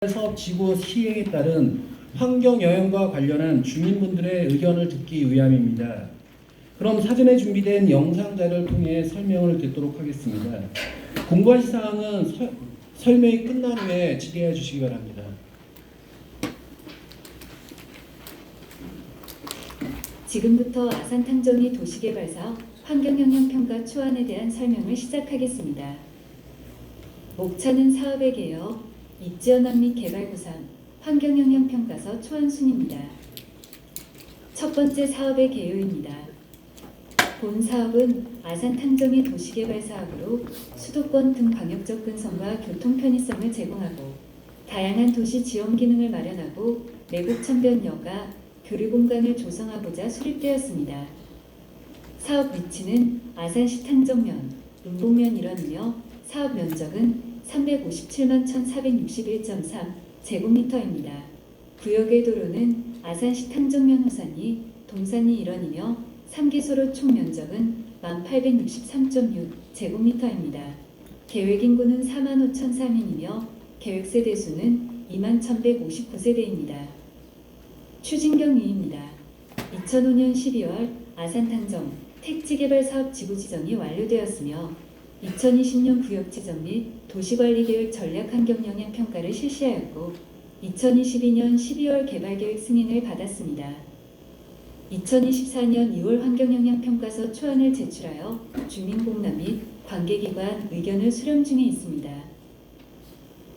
사업 지구 시행에 따른 환경 영향과 관련한 주민분들의 의견을 듣기 위함입니다. 그럼 사전에 준비된 영상 자료를 통해 설명을 듣도록 하겠습니다. 공부하실 사항은 설명이 끝난 후에 질의해 주시기 바랍니다. 지금부터 아산탕정리 도시개발사업 환경영향평가 초안에 대한 설명을 시작하겠습니다. 목차는 사업의 개요, 입지연합 및 개발 구상, 환경영향평가서 초안 순입니다. 첫 번째 사업의 개요입니다. 본 사업은 아산탕정리 도시개발 사업으로 수도권 등 광역 접근성과 교통 편의성을 제공하고 다양한 도시 지원 기능을 마련하고 매곡천변 여가, 교류 공간을 조성하고자 수립되었습니다. 사업 위치는 아산시 탕정면, 운봉면 일원이며 사업 면적은 357만 1,461.3 제곱미터입니다. 구역의 도로는 아산시 탕정면 호산이, 동산이 일원이며 3기소로 총 면적은 1863.6 제곱미터입니다. 계획 인구는 4만 5,003인이며 계획 세대수는 2만 1,159세대입니다. 추진경위입니다. 2005년 12월 아산탕정 택지개발 사업 지구 지정이 완료되었으며 2020년 구역 지정 및 도시관리계획 전략환경영향평가를 실시하였고 2022년 12월 개발계획 승인을 받았습니다. 2024년 2월 환경영향평가서 초안을 제출하여 주민공람 및 관계기관 의견을 수렴 중에 있습니다.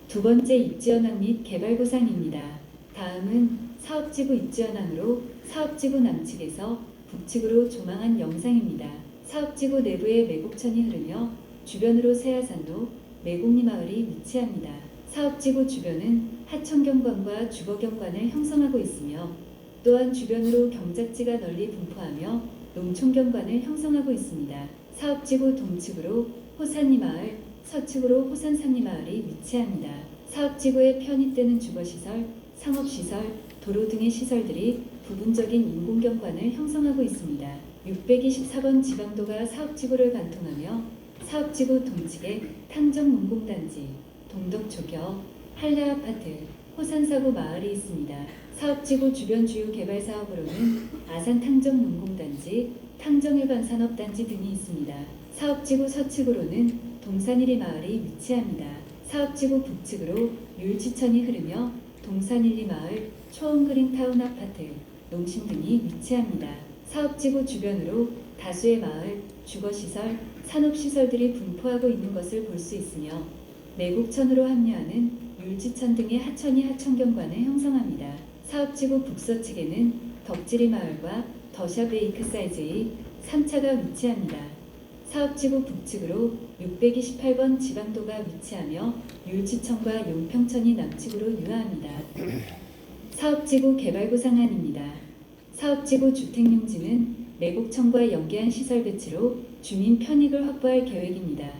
두 번째 입지현황 및 개발구상입니다. 다음은 사업지구 입지현황으로 사업지구 남측에서 북측으로 조망한 영상입니다. 사업지구 내부에 매곡천이 흐르며 주변으로 세아산로, 매곡리 마을이 위치합니다. 사업지구 주변은 하천경관과 주거경관을 형성하고 있으며 또한 주변으로 경작지가 널리 분포하며 농촌경관을 형성하고 있습니다. 사업지구 동측으로 호산리 마을, 서측으로 호산삼리 마을이 위치합니다. 사업지구에 편입되는 주거시설, 상업시설, 도로 등의 시설들이 부분적인 인공경관을 형성하고 있습니다. 624번 지방도가 사업지구를 관통하며 사업지구 동측에 탕정문공단지, 동덕초교, 한라아파트, 호산사구 마을이 있습니다. 사업지구 주변 주요 개발 사업으로는 아산탕정문공단지, 탕정일반산업단지 등이 있습니다. 사업지구 서측으로는 동산일리 마을이 위치합니다. 사업지구 북측으로 율지천이 흐르며 동산일리 마을, 초원그린타운 아파트, 농심 등이 위치합니다. 사업지구 주변으로 다수의 마을, 주거시설, 산업시설들이 분포하고 있는 것을 볼 수 있으며 매곡천으로 합류하는 율지천 등의 하천이 하천경관을 형성합니다. 사업지구 북서측에는 덕지리 마을과 더샵베이크 사이즈의 3차가 위치합니다. 사업지구 북측으로 628번 지방도가 위치하며 율지천과 용평천이 남측으로 유하합니다. 사업지구 개발구상안입니다. 사업지구 주택용지는 매곡천과 연계한 시설 배치로 주민 편익을 확보할 계획입니다.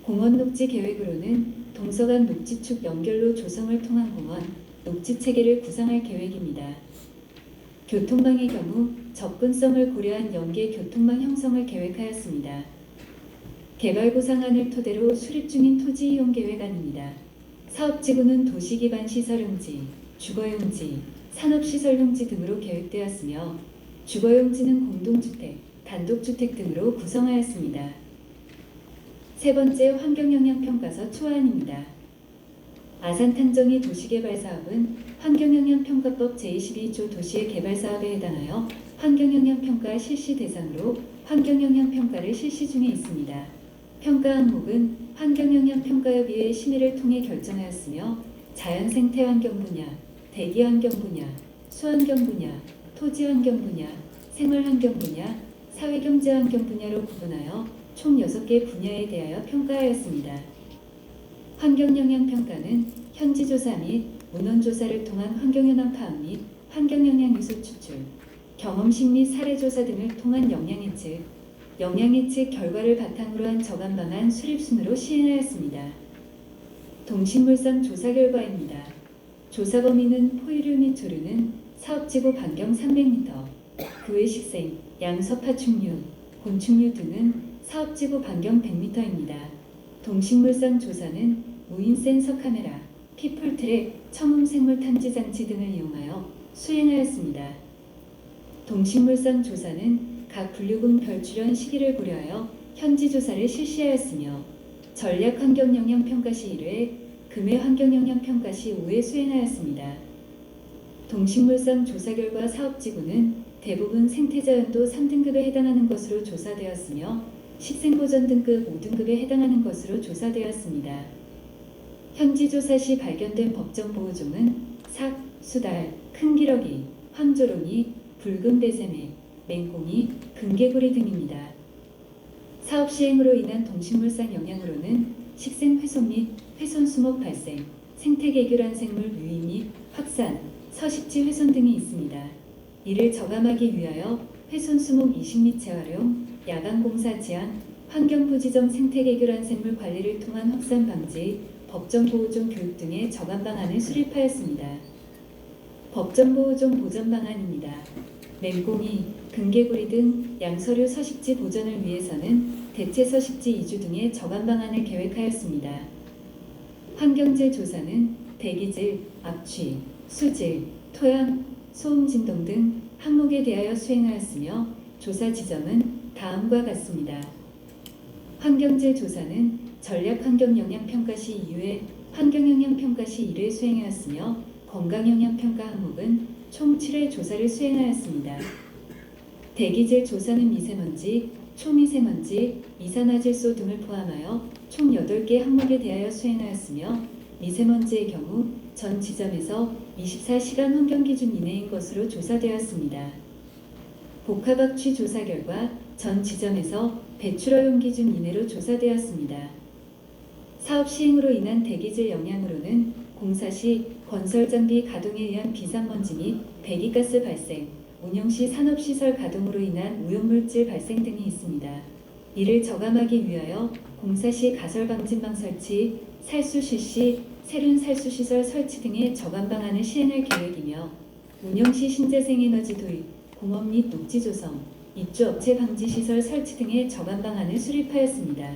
공원 녹지 계획으로는 동서간 녹지축 연결로 조성을 통한 공원, 녹지 체계를 구상할 계획입니다. 교통망의 경우 접근성을 고려한 연계 교통망 형성을 계획하였습니다. 개발구상안을 토대로 수립 중인 토지 이용 계획안입니다. 사업지구는 도시기반 시설용지, 주거용지, 산업시설용지 등으로 계획되었으며 주거용지는 공동주택, 단독주택 등으로 구성하였습니다. 세 번째 환경영향평가서 초안입니다. 아산탕정리 도시개발사업은 환경영향평가법 제22조 도시의 개발사업에 해당하여 환경영향평가 실시 대상으로 환경영향평가를 실시 중에 있습니다. 평가 항목은 환경영향평가협의회 심의를 통해 결정하였으며 자연생태환경 분야, 대기환경 분야, 수환경 분야, 토지환경 분야, 생활환경 분야, 사회경제환경 분야로 구분하여 총 6개 분야에 대하여 평가하였습니다. 환경영향평가는 현지조사 및 문헌조사를 통한 환경현황 파악 및 환경영향요소 추출, 경험식 및 사례조사 등을 통한 영향예측 결과를 바탕으로 한 저감방안 수립순으로 시행하였습니다. 동식물성 조사 결과입니다. 조사 범위는 포유류 및 조류는 사업지구 반경 300m, 그 외 식생, 양서파충류, 곤충류 등은 사업지구 반경 100m입니다. 동식물성 조사는 무인 센서 카메라, 피플트랙, 첨음생물 탐지 장치 등을 이용하여 수행하였습니다. 동식물성 조사는 각 분류군 별출현 시기를 고려하여 현지 조사를 실시하였으며 전략 환경 영향 평가 시 1회, 금해 환경 영향 평가 시 5회 수행하였습니다. 동식물성 조사 결과 사업지구는 대부분 생태자연도 3등급에 해당하는 것으로 조사되었으며 식생보전 등급 5등급에 해당하는 것으로 조사되었습니다. 현지 조사 시 발견된 법정 보호종은 삭, 수달, 큰기러기, 황조롱이, 붉은 배새매, 맹꽁이, 금개구리 등입니다. 사업 시행으로 인한 동식물상 영향으로는 식생 훼손 및 훼손 수목 발생, 생태계균한 생물 유입 및 확산, 서식지 훼손 등이 있습니다. 이를 저감하기 위하여 훼손 수목 이식 및 재활용, 야간 공사 지향, 환경부지정 생태계균한 생물 관리를 통한 확산 방지, 법정보호종 교육 등의 저감 방안을 수립하였습니다. 법정보호종 보전 방안입니다. 맹꽁이, 금개구리 등 양서류 서식지 보전을 위해서는 대체 서식지 이주 등의 저감 방안을 계획하였습니다. 환경질 조사는 대기질, 압취, 수질, 토양, 소음 진동 등 항목에 대하여 수행하였으며 조사 지점은 다음과 같습니다. 환경질 조사는 전략 환경 영향 평가 시 2회, 환경 영향 평가 시 1회 수행하였으며 건강 영향 평가 항목은 총 7회 조사를 수행하였습니다. 대기질 조사는 미세먼지, 초미세먼지, 이산화질소 등을 포함하여 총 8개 항목에 대하여 수행하였으며 미세먼지의 경우 전 지점에서 24시간 환경기준 이내인 것으로 조사되었습니다. 복합악취 조사 결과 전 지점에서 배출허용 기준 이내로 조사되었습니다. 사업 시행으로 인한 대기질 영향으로는 공사 시 건설장비 가동에 의한 비상먼지 및 배기가스 발생, 운영 시 산업시설 가동으로 인한 오염물질 발생 등이 있습니다. 이를 저감하기 위하여 공사 시 가설방진망 설치, 살수 실시, 세륜 살수시설 설치 등의 저감 방안을 시행할 계획이며 운영 시 신재생에너지 도입, 공업 및 녹지 조성, 입주업체 방지시설 설치 등의 저감 방안을 수립하였습니다.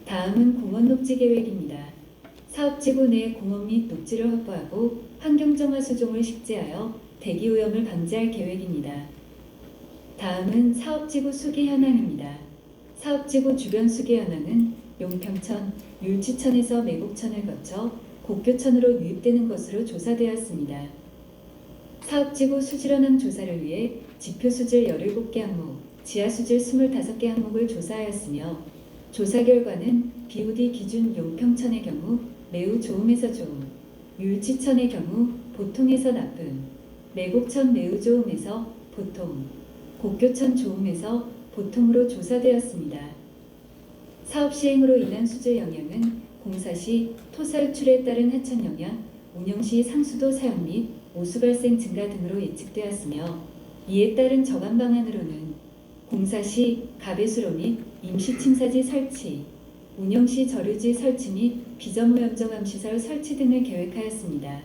다음은 공원 녹지 계획입니다. 사업지구 내 공원 및 녹지를 확보하고 환경정화 수종을 식재하여 대기오염을 방지할 계획입니다. 다음은 사업지구 수기 현황입니다. 사업지구 주변 수기 현황은 용평천, 율지천에서 매곡천을 거쳐 곡교천으로 유입되는 것으로 조사되었습니다. 사업지구 수질 현황 조사를 위해 지표수질 17개 항목, 지하수질 25개 항목을 조사하였으며 조사 결과는 BOD 기준 용평천의 경우 매우 좋음에서 좋음, 율지천의 경우 보통에서 나쁨, 매곡천 매우 좋음에서 보통, 곡교천 좋음에서 보통으로 조사되었습니다. 사업 시행으로 인한 수질 영향은 공사 시 토설출에 따른 하천 영향, 운영 시 상수도 사용 및 오수 발생 증가 등으로 예측되었으며 이에 따른 저감 방안으로는 공사 시 가배수로 및 임시 침사지 설치, 운영 시 저류지 설치 및 비점오염저감시설 설치 등을 계획하였습니다.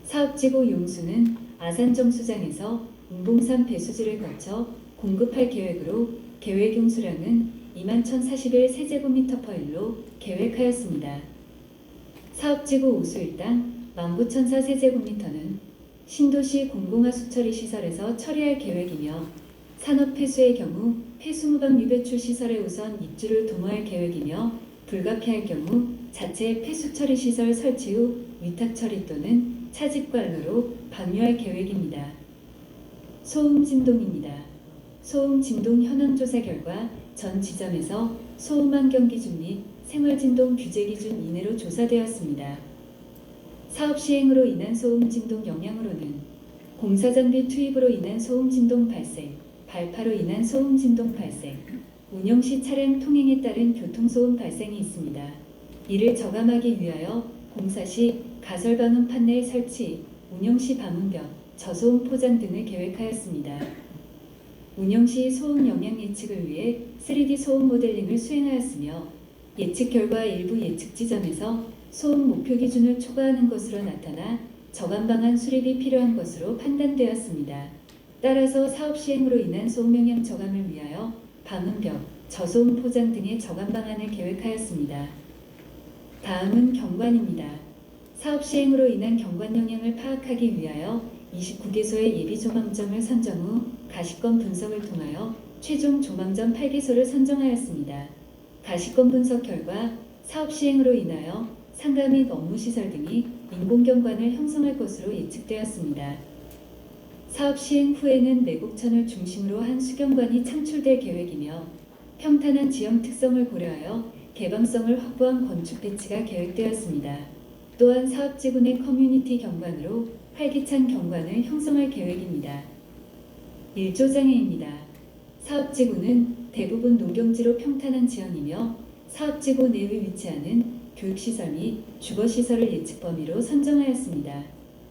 사업지구 용수는 아산정수장에서 운봉산 배수지를 거쳐 공급할 계획으로 계획 용수량은 21,041 세제곱미터/일로 계획하였습니다. 사업지구 오수 일당 19,004 세제곱미터는 신도시 공공하수처리 시설에서 처리할 계획이며 산업폐수의 경우 폐수무방 유배출 시설에 우선 입주를 도모할 계획이며 불가피할 경우 자체 폐수처리 시설 설치 후 위탁처리 또는 차집관로로 방류할 계획입니다. 소음 진동입니다. 소음 진동 현황 조사 결과 전 지점에서 소음 환경 기준 및 생활 진동 규제 기준 이내로 조사되었습니다. 사업 시행으로 인한 소음 진동 영향으로는 공사 장비 투입으로 인한 소음 진동 발생, 발파로 인한 소음 진동 발생, 운영 시 차량 통행에 따른 교통소음 발생이 있습니다. 이를 저감하기 위하여 공사 시 가설 방음 판넬 설치, 운영 시 방음벽, 저소음 포장 등을 계획하였습니다. 운영 시 소음 영향 예측을 위해 3D 소음 모델링을 수행하였으며 예측 결과 일부 예측 지점에서 소음 목표 기준을 초과하는 것으로 나타나 저감 방안 수립이 필요한 것으로 판단되었습니다. 따라서 사업 시행으로 인한 소음 영향 저감을 위하여 방음벽, 저소음 포장 등의 저감 방안을 계획하였습니다. 다음은 경관입니다. 사업 시행으로 인한 경관 영향을 파악하기 위하여 29개소의 예비 조망점을 선정 후 가시권 분석을 통하여 최종 조망점 8개소를 선정하였습니다. 가시권 분석 결과 사업 시행으로 인하여 상가 및 업무 시설 등이 인공경관을 형성할 것으로 예측되었습니다. 사업 시행 후에는 내곡천을 중심으로 한 수경관이 창출될 계획이며 평탄한 지형 특성을 고려하여 개방성을 확보한 건축 배치가 계획되었습니다. 또한 사업지구 내 커뮤니티 경관으로 활기찬 경관을 형성할 계획입니다. 1조 장애입니다. 사업지구는 대부분 농경지로 평탄한 지형이며 사업지구 내에 위치하는 교육시설 및 주거시설을 예측 범위로 선정하였습니다.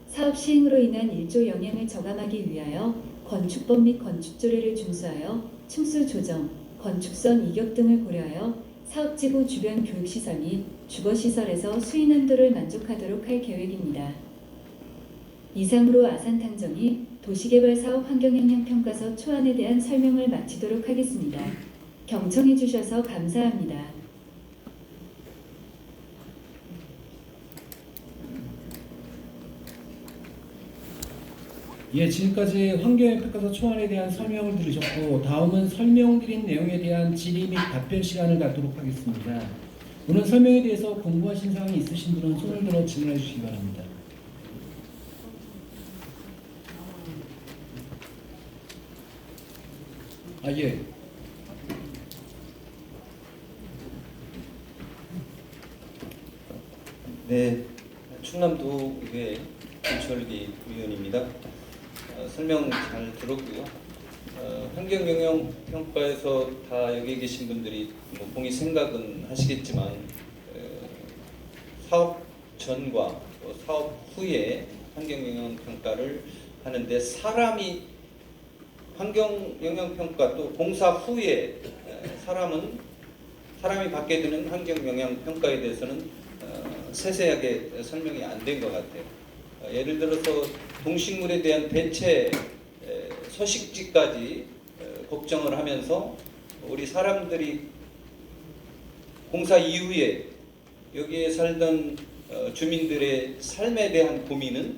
사업 시행으로 인한 1조 영향을 저감하기 위하여 건축법 및 건축조례를 준수하여 층수 조정, 건축선 이격 등을 고려하여 사업지구 주변 교육시설 및 주거시설에서 수인 한도를 만족하도록 할 계획입니다. 이상으로 아산탕정이 도시개발사업 환경영향평가서 초안에 대한 설명을 마치도록 하겠습니다. 경청해 주셔서 감사합니다. 예, 지금까지 환경영향평가서 초안에 대한 설명을 들으셨고 다음은 설명드린 내용에 대한 질의 및 답변 시간을 갖도록 하겠습니다. 오늘 설명에 대해서 궁금하신 사항이 있으신 분은 손을 들어 질문해 주시기 바랍니다. 예. 네, 충남도의회 김철기 의원입니다. 설명 잘 들었고요. 환경영향평가에서 다 여기 계신 분들이 뭐 동의 생각은 하시겠지만 사업 전과 사업 후에 환경영향평가를 하는데 사람이 환경영향평가 또 공사 후에 사람이 받게 되는 환경영향평가에 대해서는 세세하게 설명이 안 된 것 같아요. 예를 들어서 동식물에 대한 대체 서식지까지 걱정을 하면서 우리 사람들이 공사 이후에 여기에 살던 주민들의 삶에 대한 고민은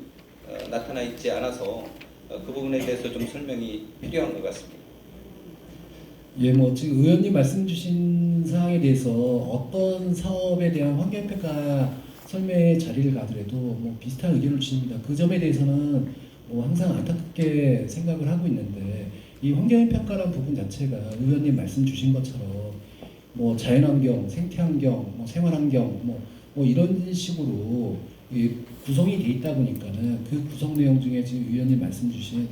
나타나 있지 않아서 그 부분에 대해서 좀 설명이 필요한 것 같습니다. 예, 뭐 지금 의원님 말씀 주신 사항에 대해서 어떤 사업에 대한 환경평가 설명의 자리를 가더라도 뭐 비슷한 의견을 주십니다. 그 점에 대해서는 뭐 항상 안타깝게 생각을 하고 있는데 이 환경평가라는 부분 자체가 의원님 말씀 주신 것처럼 뭐 자연환경, 생태환경, 뭐 생활환경 뭐 이런 식으로 구성이 돼 있다 보니까는 그 구성 내용 중에 지금 의원님 말씀 주신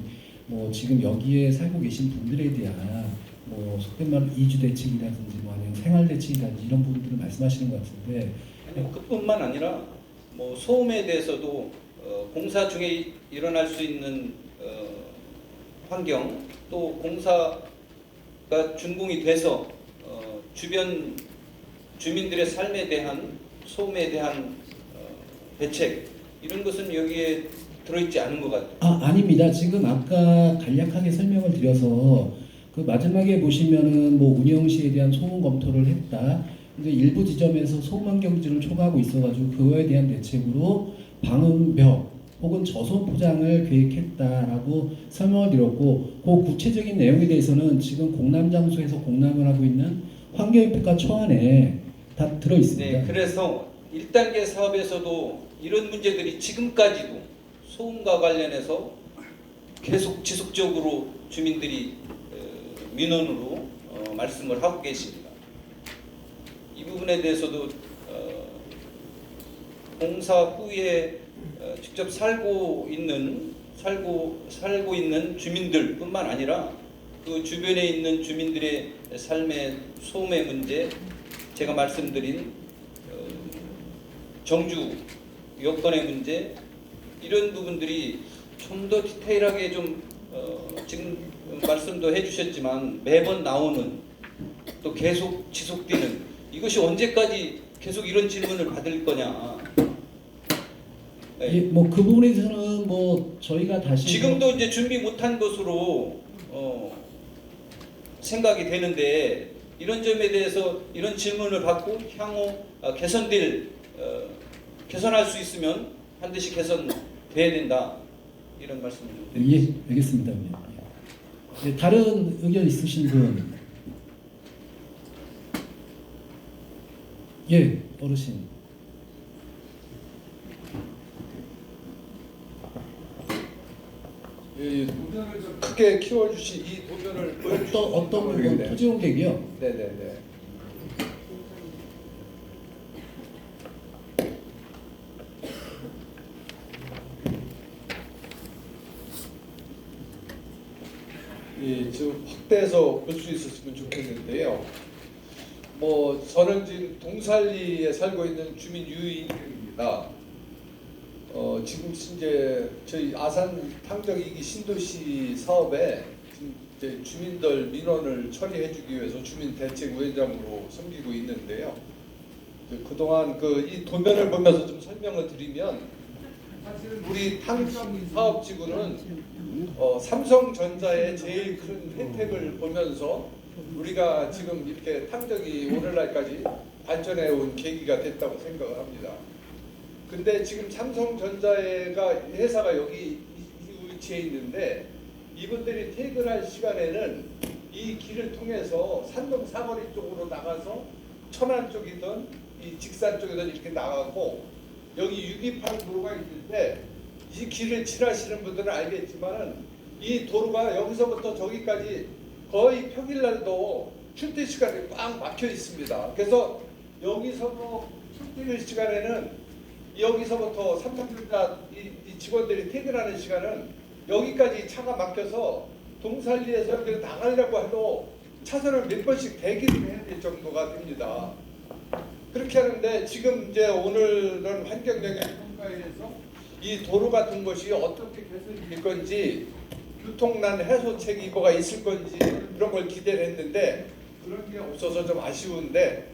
뭐 지금 여기에 살고 계신 분들에 대한 뭐 속된 말로 이주 대책이라든지 뭐 아니면 생활 대책이라든지 이런 부분들을 말씀하시는 것 같은데 그뿐만 아니라 뭐 소음에 대해서도 공사 중에 일어날 수 있는 환경 또 공사가 준공이 돼서 주변 주민들의 삶에 대한 소음에 대한 대책 이런 것은 여기에 들어있지 않은 것 같아요. 아닙니다. 지금 아까 간략하게 설명을 드려서 그 마지막에 보시면은 뭐 운영시에 대한 소음 검토를 했다. 이제 일부 지점에서 소음 환경지를 초과하고 있어가지고 그거에 대한 대책으로 방음벽 혹은 저소음 포장을 계획했다라고 설명을 드렸고 그 구체적인 내용에 대해서는 지금 공람장소에서 공람을 하고 있는 환경평가 초안에 다 들어 있습니다. 네, 그래서 1단계 사업에서도 이런 문제들이 지금까지도 소음과 관련해서 계속 지속적으로 주민들이 민원으로 말씀을 하고 계십니다. 이 부분에 대해서도 공사 후에 직접 살고 있는 주민들뿐만 아니라 그 주변에 있는 주민들의 삶의 소음의 문제, 제가 말씀드린 정주 여건의 문제 이런 부분들이 좀 더 디테일하게 좀 지금 말씀도 해주셨지만 매번 나오는 또 계속 지속되는 이것이 언제까지 계속 이런 질문을 받을 거냐. 네. 예, 뭐 그 부분에 대해서는 뭐 저희가 다시 지금도 이제 준비 못한 것으로 생각이 되는데 이런 점에 대해서 이런 질문을 받고 향후 개선될 개선할 수 있으면 반드시 개선돼야 된다. 이런 말씀을 좀 드립니다. 예, 알겠습니다. 예, 다른 의견 있으신 분? 예, 어르신. 이 도면을 좀 크게 키워주시 이 도면을 보여주시면 어떤 부분? 모르겠네요. 토지공개기요? 네네네. 좀 확대해서 볼 수 있었으면 좋겠는데요. 뭐 저는 지금 동살리에 살고 있는 주민 유인입니다. 지금 이제 저희 아산 탕정 2기 신도시 사업에 지금 이제 주민들 민원을 처리해주기 위해서 주민대책위원장으로 섬기고 있는데요. 그동안 이 도면을 보면서 좀 설명을 드리면 사실 우리 탕정 사업지구는 삼성전자의 제일 큰 혜택을 보면서 우리가 지금 이렇게 탕정이 오늘날까지 발전해 온 계기가 됐다고 생각을 합니다. 근데 지금 삼성전자가 회사가 여기 위치해 있는데 이분들이 퇴근할 시간에는 이 길을 통해서 산동 사거리 쪽으로 나가서 천안 쪽이든 이 직산 쪽이든 이렇게 나가고 여기 628 도로가 있는데 이 길을 지나시는 분들은 알겠지만은 이 도로가 여기서부터 저기까지 거의 평일날도 출퇴 시간에 꽉 막혀 있습니다. 그래서 여기서 출퇴 시간에는 여기서부터 삼성전자 이 직원들이 퇴근하는 시간은 여기까지 차가 막혀서 동살리에서 여기 나가려고 해도 차선을 몇 번씩 대기를 해야 될 정도가 됩니다. 그렇게 하는데 지금 이제 오늘은 환경영향평가에서 이 도로 같은 것이 어떻게 개선이 될 건지 교통난 해소책이 뭐가 있을 건지 그런 걸 기대를 했는데 그런 게 없어서 좀 아쉬운데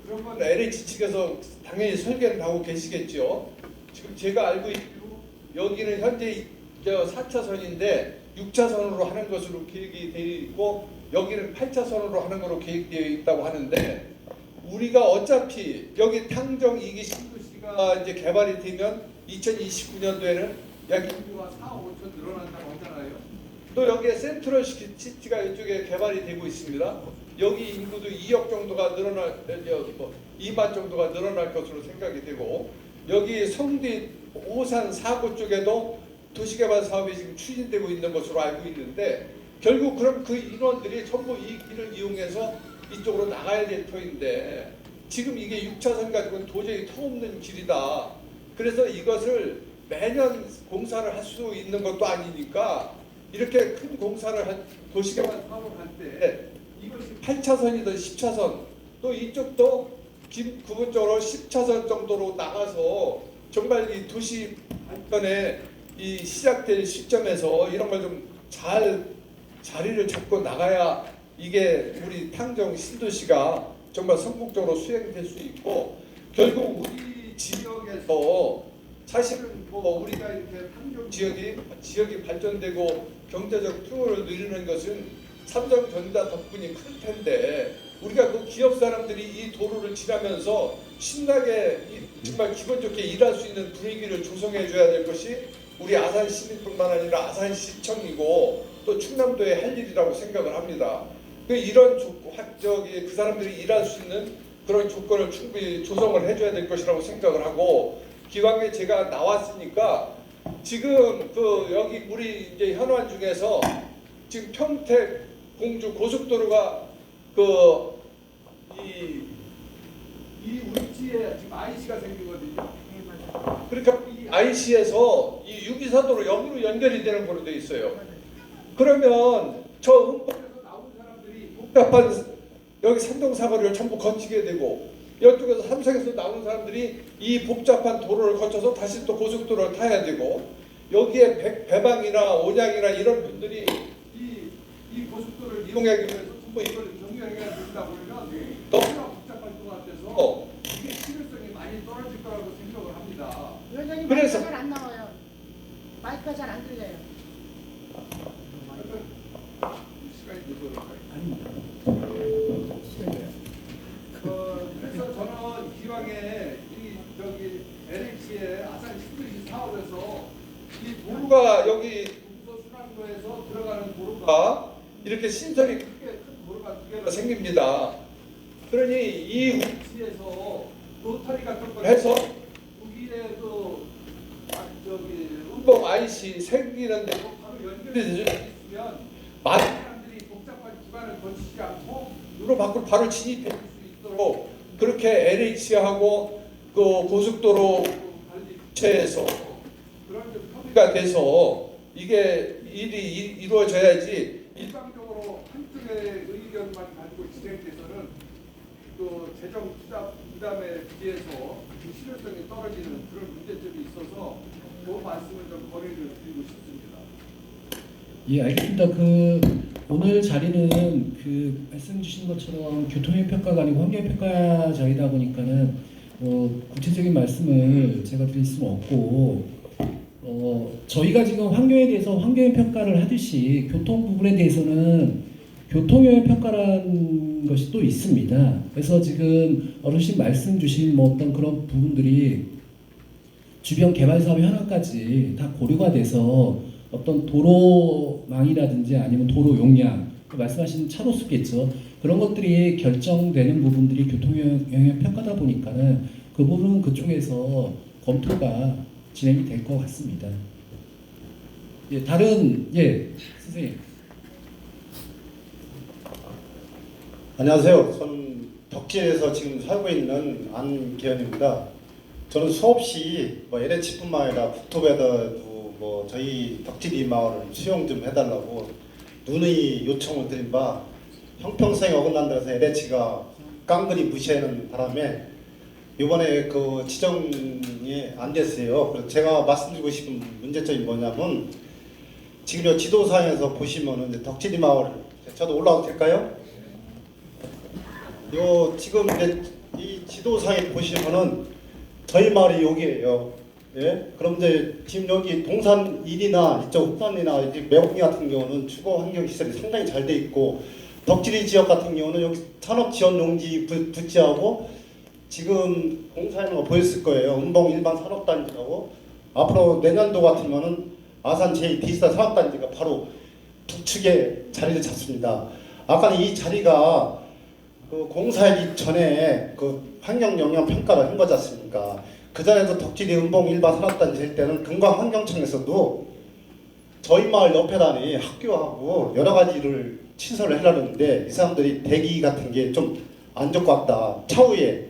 그런 건 LH 측에서 당연히 설계를 하고 계시겠죠. 지금 제가 알고 있기로 여기는 현재 4차선인데 6차선으로 하는 것으로 계획이 되어 있고 여기는 8차선으로 하는 것으로 계획되어 있다고 하는데 우리가 어차피 여기 탕정 2기 신도시가 이제 개발이 되면 2029년도에는 약 인구가 4, 5천 늘어난다고 하잖아요. 또 여기에 센트럴 시티가 이쪽에 개발이 되고 있습니다. 여기 인구도 2억 정도가 2만 정도가 늘어날 것으로 생각이 되고 여기 성뒤 오산 사구 쪽에도 도시개발 사업이 지금 추진되고 있는 것으로 알고 있는데 결국 그럼 그 인원들이 전부 이 길을 이용해서 이쪽으로 나가야 될 터인데 지금 이게 6차선 가지고는 도저히 터없는 길이다. 그래서 이것을 매년 공사를 할 수 있는 것도 아니니까 이렇게 큰 공사를 도시개발 사업을 할 때 이것이 8차선이든 10차선 또 이쪽도 부분적으로 10차선 정도로 나가서 정말 이 도시 발전에 이 시작될 시점에서 이런 걸 좀 잘 자리를 잡고 나가야 이게 우리 탕정 신도시가 정말 성공적으로 수행될 수 있고 결국 우리 지역에서 사실은 뭐 우리가 이렇게 탕정 지역이 발전되고 경제적 풍요를 누리는 것은 삼성전자 덕분이 클 텐데 우리가 그 기업 사람들이 이 도로를 지나면서 신나게 정말 기분 좋게 일할 수 있는 분위기를 조성해 줘야 될 것이 우리 아산 시민뿐만 아니라 아산시청이고 또 충남도의 할 일이라고 생각을 합니다. 이런 그 사람들이 일할 수 있는 그런 조건을 충분히 조성을 해줘야 될 것이라고 생각을 하고 기왕에 제가 나왔으니까 지금 여기 우리 이제 현안 중에서 지금 평택 공주 고속도로가 이 울지에 지금 IC가 생기거든요. 그러니까 이 IC에서 이 유기사도로 여기로 연결이 되는 걸로 돼 있어요. 그러면 저 음법에서 나온 사람들이 복잡한 여기 산동사거리를 전부 거치게 되고 이쪽에서 삼성에서 나온 사람들이 이 복잡한 도로를 거쳐서 다시 또 고속도로를 타야 되고 여기에 배방이나 온양이나 이런 분들이 이 고속도로를 이용하기 위해서 전부 이걸 경유행위를 준다 그러면 너무나 복잡할 것 같아서 이게 실효성이 많이 떨어질 거라고 생각을 합니다. 위원장님 그래서- 마이크가 잘 안 나와요. 마이크가 잘 안 들려요. 시간이 늦어요. 그래서 저는 기왕에 저기 LH 도로가 여기 동서 순환도에서 들어가는 도로가 이렇게 신설이 크게 큰 도로가 두 개가 생깁니다. 그러니 이 위치에서 로타리 같은 걸 해서 거기에 저기 운동 IC 생기는데 바로 연결이 되어 있으면 많은 사람들이 복잡한 기반을 거치지 않고 도로 밖으로 바로 진입해 줄 수 있도록 그렇게 LH하고 그 고속도로 관리체에서 그런 좀 협의가 돼서 이게 일이 이루어져야지 일방적으로 한쪽의 의견만 가지고 진행돼서는 그 재정 투자 부담에 비해서 그 실효성이 떨어지는 그런 문제점이 있어서 그 말씀을 좀 거리를 드리고 싶습니다. 예, 알겠습니다. 그 오늘 자리는 그 말씀 주신 것처럼 교통의 평가가 아니고 환경의 평가자이다 보니까는 구체적인 말씀을 제가 드릴 수는 없고 저희가 지금 환경에 대해서 환경의 평가를 하듯이 교통 부분에 대해서는 교통의 평가라는 것이 또 있습니다. 그래서 지금 어르신 말씀 주신 뭐 어떤 그런 부분들이 주변 개발 사업의 현황까지 다 고려가 돼서 어떤 도로망이라든지 아니면 도로 용량, 말씀하신 차로수겠죠. 그런 것들이 결정되는 부분들이 교통영향 평가다 보니까는 그 부분은 그쪽에서 검토가 진행이 될 것 같습니다. 예, 다른 선생님. 안녕하세요. 저는 덕질에서 지금 살고 있는 안기현입니다. 저는 수없이 LH뿐만 아니라 국토부에도 저희 덕질이 마을을 수용 좀 해달라고 누누이 요청을 드린 바 형평성이 어긋난다 해서 LH가 깡그리 무시하는 바람에 이번에 그 지정이 안 됐어요. 그래서 제가 말씀드리고 싶은 문제점이 뭐냐면 지금 이 지도상에서 보시면은 이제 덕질이 마을 저도 올라가도 될까요? 요 지금 이제 이 지도상에 보시면은 저희 마을이 여기에요. 예? 그런데 지금 여기 동산 1이나 이쪽 흑산이나 매곡리 같은 경우는 주거 환경 시설이 상당히 잘 돼 있고 덕지리 지역 같은 경우는 여기 산업 지원 용지 부지하고 지금 공사하는 거 보였을 거예요. 은봉 일반 산업단지라고 앞으로 내년도 같으면은 아산 제2 산업단지가 바로 북측에 자리를 잡습니다. 아까 이 자리가 그 공사하기 전에 그 환경 영향 평가를 한 거지 않습니까? 그 전에도 덕질이 은봉 일반 산업단지 할 때는 금강환경청에서도 저희 마을 옆에다니 학교하고 여러 가지를 시설을 해놨는데 이 사람들이 대기 같은 게 좀 안 좋을 것 같다. 차후에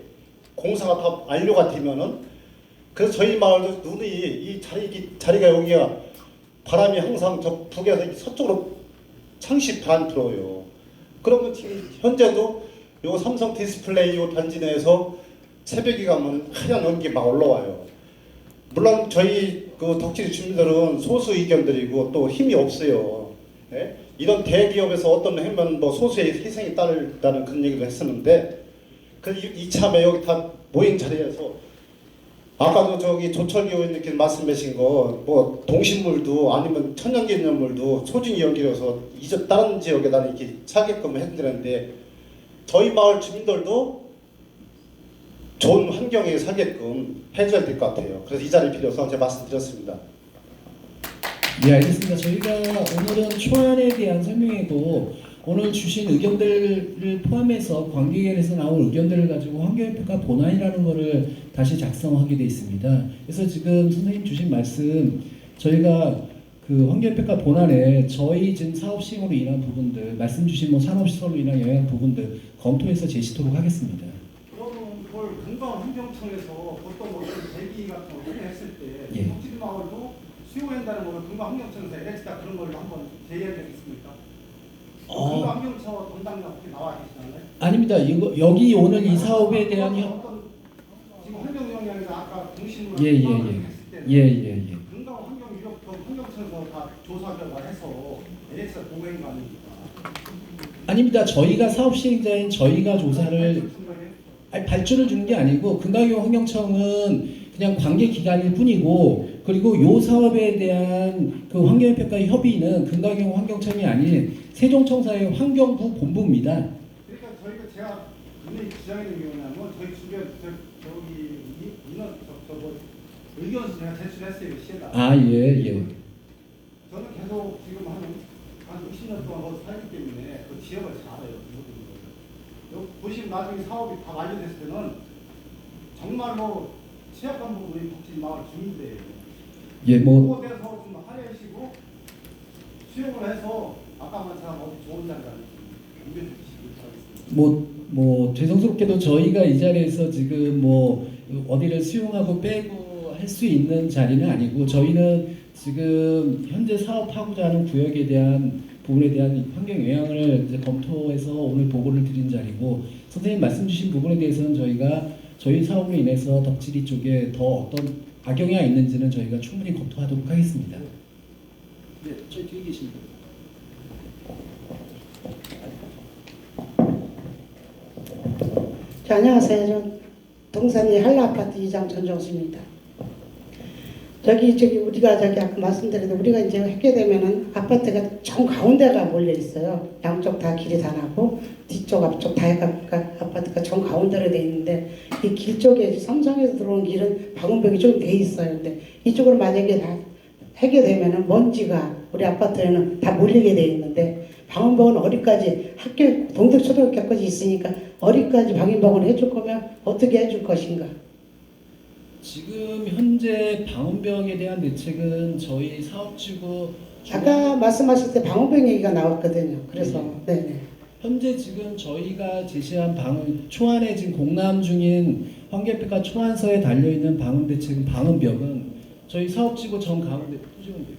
공사가 다 완료가 되면은 그래서 저희 마을도 눈이 이 자리가 여기가 바람이 항상 저 북에서 서쪽으로 상시 반 들어요. 그러면 지금 현재도 요 삼성 디스플레이 요 단지 내에서 새벽에 가면 하얀 연기 막 올라와요. 물론 저희 그 덕질 주민들은 소수 의견들이고 또 힘이 없어요. 예? 이런 대기업에서 어떤 하면 뭐 소수의 희생이 따른다는 그런 얘기를 했었는데 그 이참에 여기 다 모임 자리에서 아까도 저기 조철기 의원님께서 말씀하신 거 뭐 동식물도 아니면 천연기념물도 소중히 여기려서 다른 지역에다 이렇게 사게끔 해드리는데 저희 마을 주민들도 좋은 환경에 살게끔 해줘야 될 것 같아요. 그래서 이 자리를 빌어서 제가 말씀드렸습니다. 예, 알겠습니다. 저희가 오늘은 초안에 대한 설명이고 오늘 주신 의견들을 포함해서 관계계에서 나온 의견들을 가지고 환경평가 본안이라는 것을 다시 작성하게 되어 있습니다. 그래서 지금 선생님 주신 말씀 저희가 그 환경평가 본안에 저희 지금 사업 시행으로 인한 부분들 말씀 주신 뭐 산업시설로 인한 영향 부분들 검토해서 제시토록 하겠습니다. 그러면 그걸 금강환경청에서 보통 어떤 대기 같은 거 했을 때 예. 덕질 마을도 수용한다는 거는 금강환경청에서 LH가 그런 걸 한번 제의한 적 있습니까? 금강환경청 담당자 혹시 나와 계시나요? 아닙니다. 여기 오늘 이 사업에 대한 어떤 지금 환경 영향에서 아까 동식물 예. 금강 환경 유력도 환경청에서 다 조사 결과 해서 LH가 보고한 거 아닙니까? 아닙니다. 저희가 사업 시행자인 저희가 조사를 발주를 주는 게 아니고 금강경 환경청은 그냥 관계 기관일 뿐이고 그리고 요 사업에 대한 그 환경평가 협의는 금강경 환경청이 아닌 세종청사의 환경부 본부입니다. 그러니까 저희가 제가 눈에 지장있는 게 뭐냐면 저희 주변 저기 인원 의견서 제가 제출했어요 시에다. 예. 저도 지금 한 60년 동안 거기 살기 때문에 그 지역을 잘 알아요. 여기 보시면 나중에 사업이 다 완료됐을 때는 정말로 취약한 부분이 복지 마을 주민들이에요. 예, 뭐 그거에 대해서 좀 할애하시고 수용을 해서 아까 말처럼 어디 좋은 자리가 옮겨주시기 바라겠습니다. 뭐 죄송스럽게도 저희가 이 자리에서 지금 뭐 어디를 수용하고 빼고 할 수 있는 자리는 아니고 저희는 지금 현재 사업하고자 하는 구역에 대한 부분에 대한 환경 영향을 이제 검토해서 오늘 보고를 드린 자리고 선생님 말씀 주신 부분에 대해서는 저희가 저희 사업으로 인해서 덕지리 쪽에 더 어떤 악영향이 있는지는 저희가 충분히 검토하도록 하겠습니다. 네, 저희 뒤에 계신 분. 안녕하세요. 저 동산리 한라아파트 이장 전정수입니다. 저기 우리가 아까 말씀드렸는데 우리가 이제 하게 되면은 아파트가 정 가운데가 몰려 있어요. 양쪽 다 길이 다 나고 뒤쪽 앞쪽 다 아파트가 정 가운데로 돼 있는데 이 길 쪽에 삼성에서 들어온 길은 방음벽이 좀 돼 있어요. 근데 이쪽으로 만약에 다 하게 되면은 먼지가 우리 아파트에는 다 몰리게 돼 있는데 방음벽은 어디까지 학교 동덕초등학교까지 있으니까 어디까지 방음벽을 해줄 거면 어떻게 해줄 것인가? 지금 현재 방음벽에 대한 대책은 저희 사업지구 아까 말씀하실 때 방음벽 얘기가 나왔거든요. 그래서 네네. 현재 지금 저희가 제시한 방음 초안에 지금 공람 중인 환경평가 초안서에 달려 있는 방음 대책은 방음벽은 저희 사업지구 정 가운데 포지면 돼요.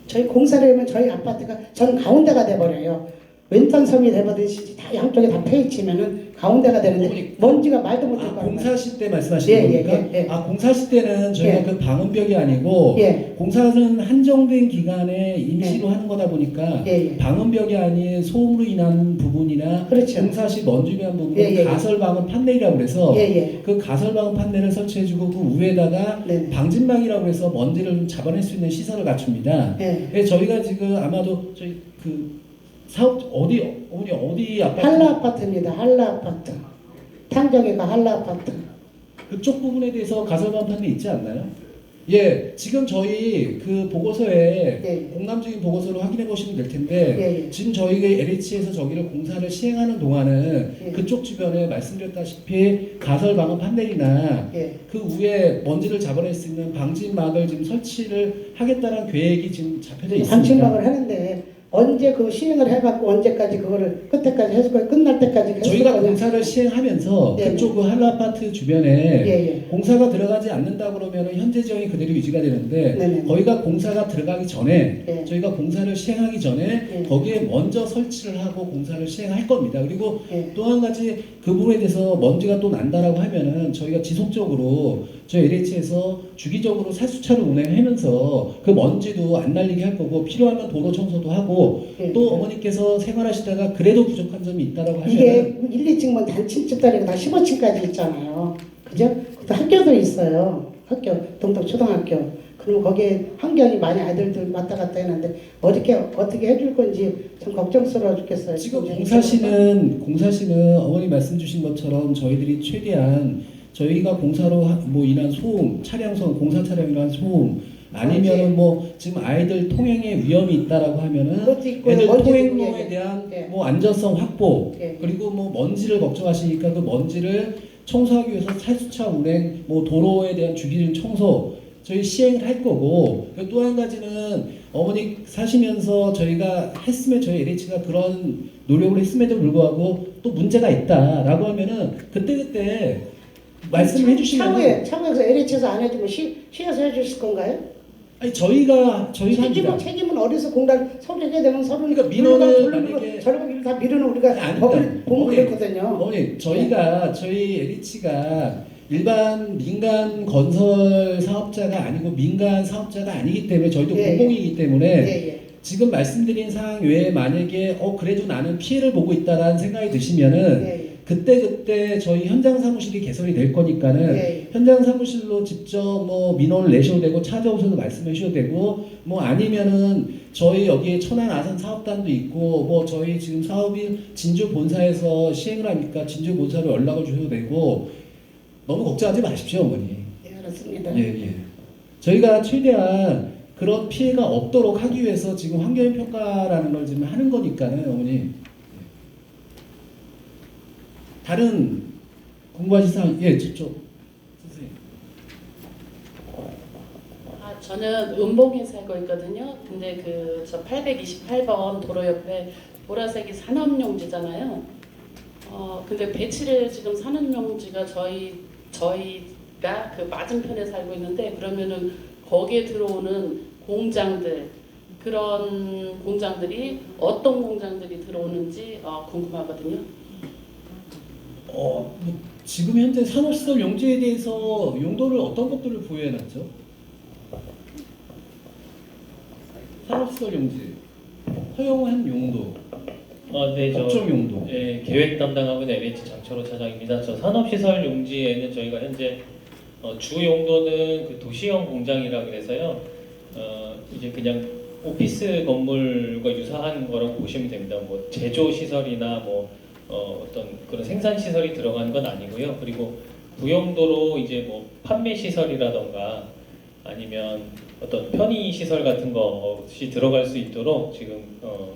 저희 공사를 하면 저희 아파트가 전 가운데가 돼버려요. 왼편 섬이 돼버리듯이 다 양쪽에 다 패이치면은 가운데가 되는데 먼지가 말도 못할 거예요. 공사실 때 말씀하시는 겁니까? 예. 공사실 때는 저희가 예. 그 방음벽이 아니고 예. 공사는 한정된 기간에 임시로 하는 거다 보니까 예. 방음벽이 아닌 소음으로 인한 부분이나 그렇죠. 공사실 먼지로 인한 부분은 예. 가설 방음 판넬이라고 그래서 예. 그 가설 방음 판넬을 설치해주고 그 위에다가 네. 방진망이라고 해서 먼지를 좀 잡아낼 수 있는 시설을 갖춥니다. 예. 예, 저희가 지금 아마도 저희 그 사업 어디 아파트? 한라 아파트입니다. 한라 아파트. 탕정이가 한라 아파트. 그쪽 부분에 대해서 가설방 판이 있지 않나요? 예, 지금 저희 그 보고서에 예. 공감적인 보고서를 확인해 보시면 될 텐데 예. 지금 저희가 LH에서 저기를 공사를 시행하는 동안은 예. 그쪽 주변에 말씀드렸다시피 가설 방음 판넬이나 예. 그 위에 먼지를 잡아낼 수 있는 방진막을 지금 설치를 하겠다는 계획이 지금 잡혀져 있습니다. 방침막을 하는데 언제 그 시행을 해갖고 언제까지 그거를 끝에까지 해줄 거예요? 끝날 때까지 해줄 저희가 거냐? 공사를 시행하면서 네. 그쪽 그 한라 아파트 주변에 예. 공사가 들어가지 않는다 그러면 현재 지형이 그대로 유지가 되는데 네네. 거기가 공사가 들어가기 전에 예. 저희가 공사를 시행하기 전에 예. 거기에 먼저 설치를 하고 공사를 시행할 겁니다. 그리고 예. 또 한 가지 그 부분에 대해서 먼지가 또 난다라고 하면은 저희가 지속적으로 저희 LH에서 주기적으로 살수차를 운행하면서 그 먼지도 안 날리게 할 거고 필요하면 도로 청소도 하고 예. 또 어머니께서 생활하시다가 그래도 부족한 점이 있다라고 하면 이게 1, 2층만 단층집짜리가 다 15층까지 있잖아요. 그죠? 그것도 학교도 있어요. 학교, 동덕초등학교. 그럼 거기에 환경이 많이 아이들도 왔다 갔다 했는데 어떻게 해줄 건지 좀 걱정스러워 죽겠어요. 지금 공사시는 어머니 말씀 주신 것처럼 저희들이 최대한 저희가 공사로 뭐 인한 소음, 차량선 공사 차량이란 소음 아니면은 뭐 지금 아이들 통행에 위험이 있다라고 하면은 그것도 있고 애들 먼지도 통행로에 예. 대한 예. 뭐 안전성 확보 예. 그리고 뭐 먼지를 걱정하시니까 그 먼지를 청소하기 위해서 살수차 운행 뭐 도로에 대한 주기적인 청소 저희 시행을 할 거고 또 한 가지는 어머니 사시면서 저희가 했으면 저희 LH가 그런 노력을 했음에도 불구하고 또 문제가 있다라고 하면은 그때 말씀을 해주시면 차후에서 LH에서 안 해주면 시에서 해주실 건가요? 아니 저희가 합니다. 책임은 어디서 공단 서류하게 되면 그러니까 민원을 만약에 저런 다 미루는 우리가 아닙니다. 법을 보면 어머니, 그렇거든요. 어머니 저희가 저희 LH가 일반 민간 건설 사업자가 아니고 민간 사업자가 아니기 때문에 저희도 예, 공공이기 때문에 예. 지금 말씀드린 사항 외에 만약에 그래도 나는 피해를 보고 있다라는 생각이 드시면은 예. 그때 저희 현장 사무실이 개설이 될 거니까는 예. 현장 사무실로 직접 뭐 민원을 내셔도 되고 찾아오셔서 말씀해 주셔도 되고 뭐 아니면은 저희 여기에 천안 아산 사업단도 있고 뭐 저희 지금 사업이 진주 본사에서 시행을 하니까 진주 본사로 연락을 주셔도 되고 너무 걱정하지 마십시오 어머니. 예, 알았습니다. 예. 저희가 최대한 그런 피해가 없도록 하기 위해서 지금 환경 평가라는 걸 지금 하는 거니까는 어머니. 다른 공부하신 사람, 예, 저쪽 선생님. 저는 은봉에 살고 있거든요. 근데 저 828번 도로 옆에 보라색이 산업용지잖아요. 근데 배치를 지금 산업용지가 저희가 그 맞은편에 살고 있는데, 그러면은 거기에 들어오는 공장들, 그런 공장들이 어떤 공장들이 들어오는지 궁금하거든요. 뭐 지금 현재 산업시설 용지에 대해서 용도를 어떤 것들을 부여해놨죠? 산업시설 용지, 허용한 용도, 네, 법정 용도. 예, 계획 담당하고 있는 LH 장철호 차장입니다. 저 산업시설 용지에는 저희가 현재 주 용도는 그 도시형 공장이라 그래서요. 이제 그냥 오피스 건물과 유사한 거라고 보시면 됩니다. 뭐 제조 시설이나 뭐 어떤 그런 생산 시설이 들어간 건 아니고요. 그리고 부용도로 이제 뭐 판매 시설이라던가 아니면 어떤 편의 시설 같은 것이 들어갈 수 있도록 지금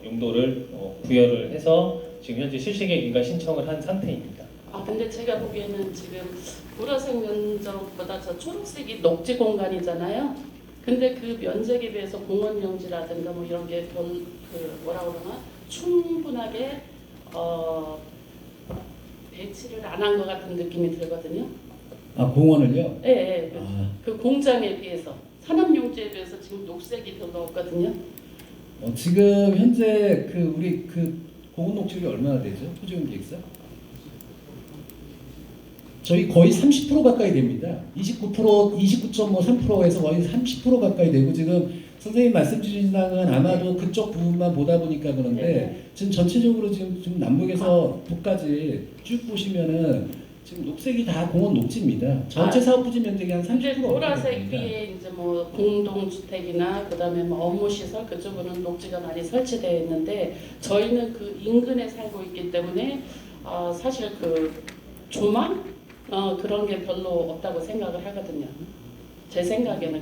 용도를 부여를 해서 지금 현재 실시계획인가 신청을 한 상태입니다. 근데 제가 보기에는 지금 보라색 면적보다 저 초록색이 녹지 공간이잖아요. 근데 그 면적에 비해서 공원 용지라든가 뭐 이런 게 뭐라고 그러나 충분하게 배치를 안 한 것 같은 느낌이 들거든요. 공원을요? 네, 그 공장에 비해서 산업용지에 비해서 지금 녹색이 더 높거든요. 지금 현재 우리 공원 녹지율이 얼마나 되죠? 토지용 계획서? 저희 거의 30% 가까이 됩니다. 29.3%에서 거의 30% 가까이 되고, 지금 선생님 말씀 주신 당은 아마도 그쪽 부분만 보다 보니까 그런데 네. 지금 전체적으로 지금 남북에서 북까지 쭉 보시면은 지금 녹색이 다 공원 녹지입니다. 전체 사업 부지 면적이 한 30% 근데 보라색 됩니다. 위에 이제 뭐 공동주택이나 그다음에 뭐 업무시설 그쪽으로는 녹지가 많이 설치되어 있는데, 저희는 그 인근에 살고 있기 때문에 사실 그 조망 그런 게 별로 없다고 생각을 하거든요. 제 생각에는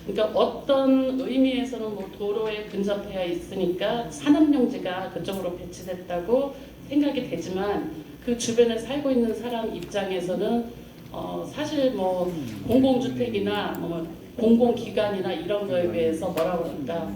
그러니까 어떤 의미에서는 뭐 도로에 근접해 있으니까 산업용지가 그쪽으로 배치됐다고 생각이 되지만, 그 주변에 살고 있는 사람 입장에서는 사실 뭐 공공주택이나 뭐 공공기관이나 이런 거에 비해서 뭐라고 그럴까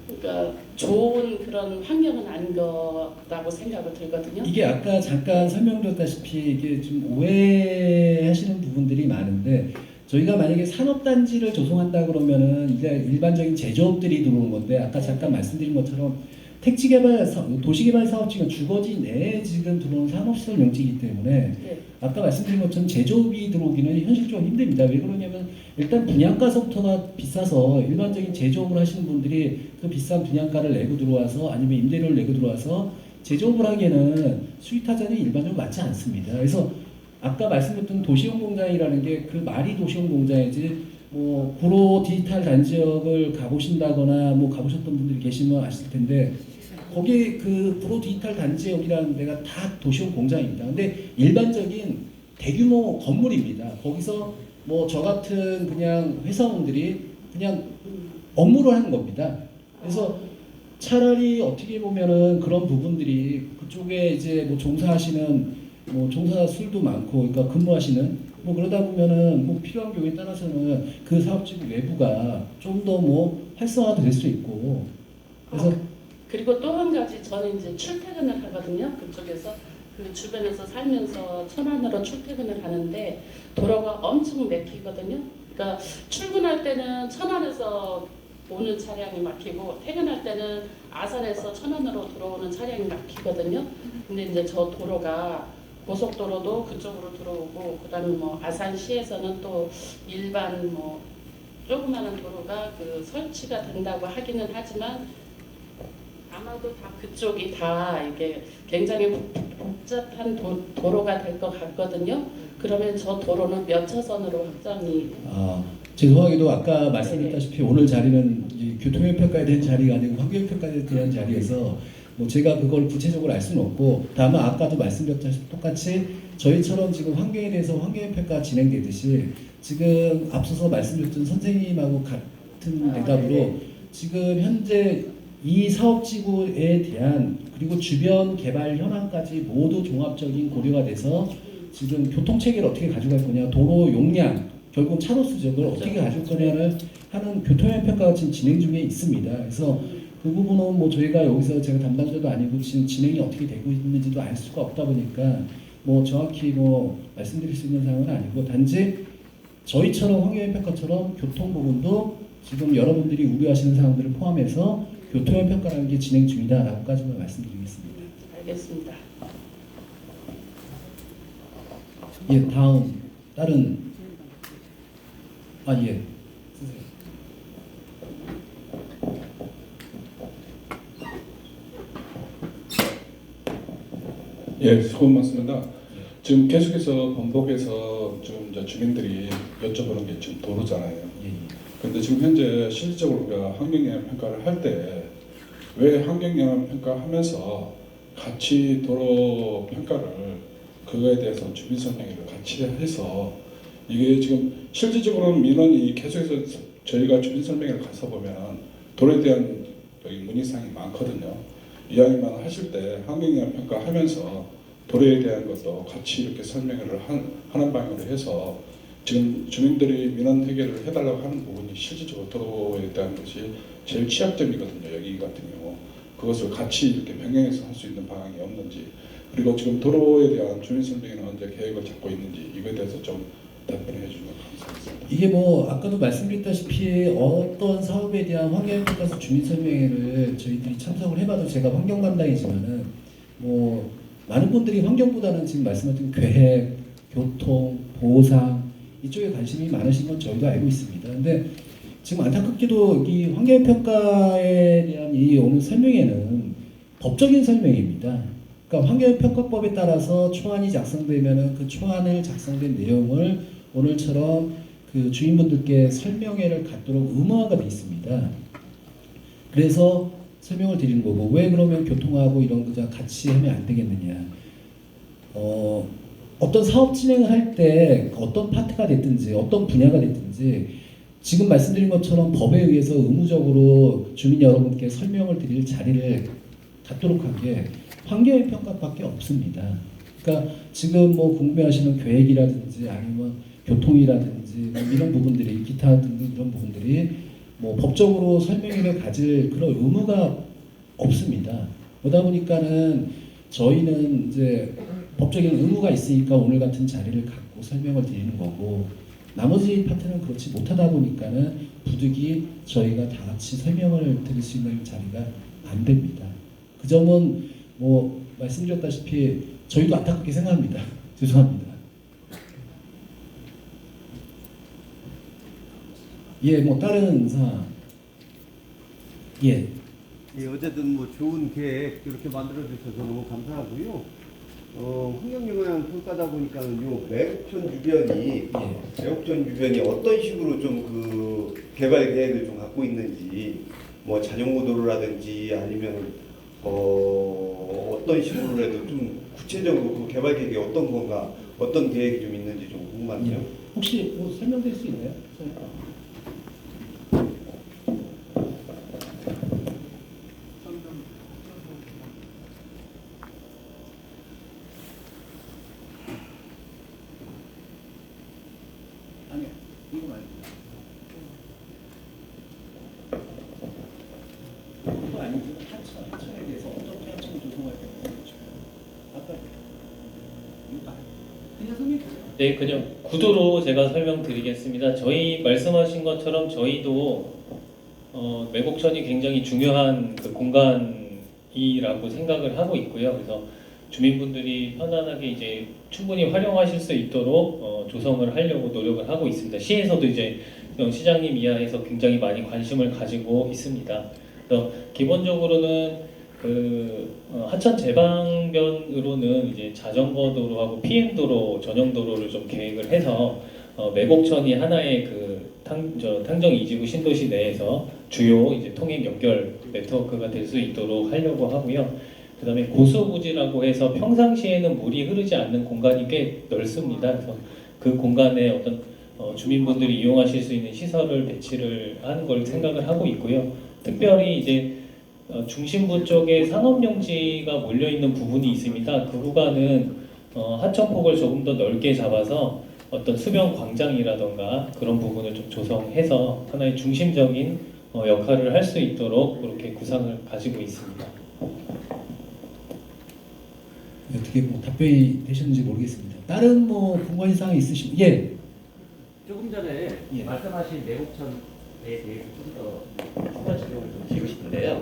그러니까 좋은 그런 환경은 아닌 거라고 생각을 들거든요. 이게 아까 잠깐 설명드렸다시피 이게 좀 오해하시는 부분들이 많은데, 저희가 만약에 산업단지를 조성한다 그러면은 이제 일반적인 제조업들이 들어오는 건데, 아까 잠깐 말씀드린 것처럼 택지개발, 도시개발 사업지가 주거지 내에 지금 들어오는 산업시설 용지이기 때문에 네. 아까 말씀드린 것처럼 제조업이 들어오기는 현실적으로 힘듭니다. 왜 그러냐면 일단 분양가서부터가 비싸서 일반적인 제조업을 하시는 분들이 그 비싼 분양가를 내고 들어와서 아니면 임대료를 내고 들어와서 제조업을 하기에는 수익타산이 일반적으로 맞지 않습니다. 그래서 아까 말씀드렸던 도시형 공장이라는 게 그 말이 도시형 공장이지, 뭐 구로 디지털 단지역을 가보신다거나 뭐 가보셨던 분들이 계시면 아실 텐데, 거기 그 구로 디지털 단지역이라는 데가 다 도시형 공장입니다. 근데 일반적인 대규모 건물입니다. 거기서 뭐 저 같은 그냥 회사원들이 그냥 업무를 하는 겁니다. 그래서 차라리 어떻게 보면은 그런 부분들이 그쪽에 이제 뭐 종사하시는 뭐 종사술도 많고, 그러니까 근무하시는 뭐 그러다 보면은 뭐 필요한 경우에 따라서는 그 사업지구 외부가 좀 더 뭐 활성화도 될 수 있고, 그래서 그리고 또 한 가지, 저는 이제 출퇴근을 하거든요. 그쪽에서 그 주변에서 살면서 천안으로 출퇴근을 하는데 도로가 엄청 막히거든요. 그러니까 출근할 때는 천안에서 오는 차량이 막히고, 퇴근할 때는 아산에서 천안으로 들어오는 차량이 막히거든요. 근데 이제 저 도로가 고속도로도 그쪽으로 들어오고, 그다음에 뭐 아산시에서는 또 일반 뭐 조그마한 도로가 그 설치가 된다고 하기는 하지만, 아마도 다 그쪽이 다 이게 굉장히 복잡한 도로가 될 것 같거든요. 그러면 저 도로는 몇 차선으로 확장이? 죄송하게도 아까 말씀드렸다시피 오늘 자리는 이 교통형평가에 대한 자리가 아니고 환경평가에 대한 자리에서 뭐 제가 그걸 구체적으로 알 수는 없고, 다만 아까도 말씀드렸다시피 똑같이 저희처럼 지금 환경에 대해서 환경의 평가 진행되듯이 지금 앞서서 말씀드렸던 선생님하고 같은 대답으로 지금 현재 이 사업지구에 대한 그리고 주변 개발 현황까지 모두 종합적인 고려가 돼서 지금 교통체계를 어떻게 가져갈 거냐, 도로 용량, 결국 차로 수적을 어떻게 가져갈 거냐를 하는 교통형 평가가 지금 진행 중에 있습니다. 그래서 그 부분은 뭐 저희가 여기서 제가 담당자도 아니고 지금 진행이 어떻게 되고 있는지도 알 수가 없다 보니까 뭐 정확히 뭐 말씀드릴 수 있는 상황은 아니고, 단지 저희처럼 환경형 평가처럼 교통 부분도 지금 여러분들이 우려하시는 사항들을 포함해서 교통형 평가라는 게 진행 중이다라고까지만 말씀드리겠습니다. 알겠습니다. 예, 다음 다른 예. 예, 수고 많습니다. 지금 계속해서 번복해서 지금 이제 주민들이 여쭤보는 게 지금 도로잖아요. 그런데 지금 현재 실질적으로 우리가 환경영향 평가를 할 때 왜 환경영향 평가하면서 같이 도로 평가를 그거에 대해서 주민 설명회를 같이 해서 이게 지금 실질적으로는 민원이 계속해서 저희가 주민 설명회를 가서 보면 도로에 대한 여기 문의사항이 많거든요. 이야기만 하실 때 환경영향 평가하면서 도로에 대한 것도 같이 이렇게 설명을 하는 방향으로 해서 지금 주민들이 민원 해결을 해달라고 하는 부분이 실질적으로 도로에 대한 것이 제일 취약점이거든요. 여기 같은 경우 그것을 같이 이렇게 병행해서 할 수 있는 방향이 없는지, 그리고 지금 도로에 대한 주민 설명회는 언제 계획을 잡고 있는지 이거에 대해서 좀 답변해 주시면 감사하겠습니다. 이게 뭐 아까도 말씀드렸다시피 어떤 사업에 대한 환경 평가서 주민 설명회를 저희들이 참석을 해봐도 제가 환경 담당이지만은 뭐 많은 분들이 환경보다는 지금 말씀하신 계획, 교통, 보상 이쪽에 관심이 많으신 건 저희도 알고 있습니다. 근데 지금 안타깝게도 이 환경 평가에 대한 이 오늘 설명회는 법적인 설명입니다. 그러니까 환경 평가법에 따라서 초안이 작성되면은 그 초안을 작성된 내용을 오늘처럼 그 주인분들께 설명회를 갖도록 의무화가 되어 있습니다. 그래서 설명을 드리는 거고, 왜 그러면 교통하고 이런 거 같이 하면 안 되겠느냐. 어떤 사업 진행을 할 때 어떤 파트가 됐든지 어떤 분야가 됐든지 지금 말씀드린 것처럼 법에 의해서 의무적으로 주민 여러분께 설명을 드릴 자리를 갖도록 한 게 환경의 평가밖에 없습니다. 그러니까 지금 뭐 궁금해하시는 계획이라든지 아니면 교통이라든지 뭐 이런 부분들이 기타 등등 이런 부분들이 뭐 법적으로 설명회를 가질 그런 의무가 없습니다. 그러다 보니까는 저희는 이제 법적인 의무가 있으니까 오늘 같은 자리를 갖고 설명을 드리는 거고, 나머지 파트는 그렇지 못하다 보니까는 부득이 저희가 다 같이 설명을 드릴 수 있는 자리가 안 됩니다. 그 점은 뭐 말씀드렸다시피 저희도 안타깝게 생각합니다. 죄송합니다. 예, 뭐 다른 사항. 예. 예, 어쨌든 뭐 좋은 계획 이렇게 만들어 주셔서 너무 감사하고요. 환경영향 평가다 보니까는 요 매곡천 주변이 어떤 식으로 좀 그 개발 계획을 좀 갖고 있는지, 뭐 자전거 도로라든지 아니면 어떤 식으로라도 좀 구체적으로 그 개발 계획이 어떤 건가, 어떤 계획이 좀 있는지 좀 궁금하네요. 예. 혹시 뭐 설명드릴 수 있나요? 아니요, 이거 말고. 그거 아니고 하천에 대해서 어떻게 하천을 조성할 때 아까 이거 그냥 설명해 주세요. 네, 그냥 구도로 제가 설명드리겠습니다. 저희 말씀하신 것처럼 저희도 매곡천이 굉장히 중요한 그 공간이라고 생각을 하고 있고요. 그래서 주민분들이 편안하게 이제 충분히 활용하실 수 있도록 조성을 하려고 노력을 하고 있습니다. 시에서도 이제 시장님 이하에서 굉장히 많이 관심을 가지고 있습니다. 그래서 기본적으로는 그 하천 제방변으로는 이제 자전거 도로하고 PM 도로 전용 도로를 좀 계획을 해서 매곡천이 하나의 그 탕정 이지구 신도시 내에서 주요 이제 통행 연결 네트워크가 될 수 있도록 하려고 하고요. 그다음에 고수부지라고 해서 평상시에는 물이 흐르지 않는 공간이 꽤 넓습니다. 그래서 그 공간에 어떤 주민분들이 이용하실 수 있는 시설을 배치를 하는 걸 생각을 하고 있고요. 특별히 이제 중심부 쪽에 산업용지가 몰려 있는 부분이 있습니다. 그 구간은 하천폭을 조금 더 넓게 잡아서 어떤 수변 광장이라던가 그런 부분을 좀 조성해서 하나의 중심적인 역할을 할 수 있도록 그렇게 구상을 가지고 있습니다. 어떻게 뭐 답변이 되셨는지 모르겠습니다. 다른 뭐 궁금한 사항 있으시면 예. 조금 전에 예. 말씀하신 내곡천에 대해서 좀 더 추가 질문을 좀 드리고 싶은데요.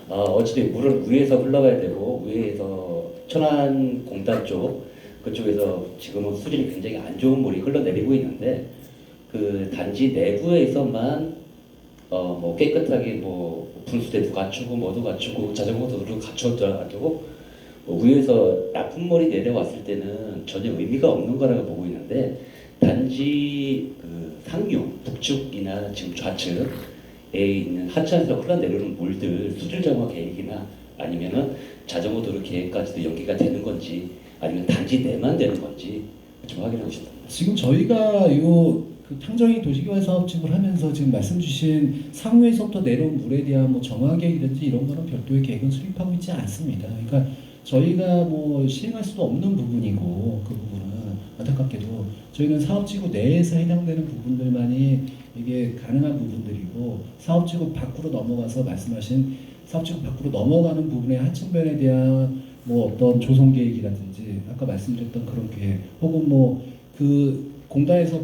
어찌됐든 물은 위에서 흘러가야 되고 위에서 천안공단 쪽 그쪽에서 지금은 수질이 굉장히 안 좋은 물이 흘러내리고 있는데 그 단지 내부에서만 뭐 깨끗하게 뭐 분수대도 갖추고 뭐도 갖추고 자전거 도로도 갖춰가지고 위에서 나쁜 물이 내려왔을 때는 전혀 의미가 없는 거라고 보고 있는데 단지 그 상류 북쪽이나 지금 좌측에 있는 하천에서 흘러내리는 물들 수질 정화 계획이나 아니면은 자전거 도로 계획까지도 연계가 되는 건지 아니면 단지 내만 되는 건지 좀 확인하고 싶습니다. 지금 저희가 그 탕정이 도시개발 사업집을 하면서 지금 말씀 주신 상류에서부터 내려온 물에 대한 뭐 정화 계획이든지 이런 거는 별도의 계획은 수립하고 있지 않습니다. 그러니까 저희가 뭐 시행할 수도 없는 부분이고 그 부분은 안타깝게도 저희는 사업지구 내에서 해당되는 부분들만이 이게 가능한 부분들이고 사업지구 밖으로 넘어가서 말씀하신 사업지구 밖으로 넘어가는 부분의 하층변에 대한 뭐 어떤 조성 계획이라든지 아까 말씀드렸던 그런 계획 혹은 뭐 그 공단에서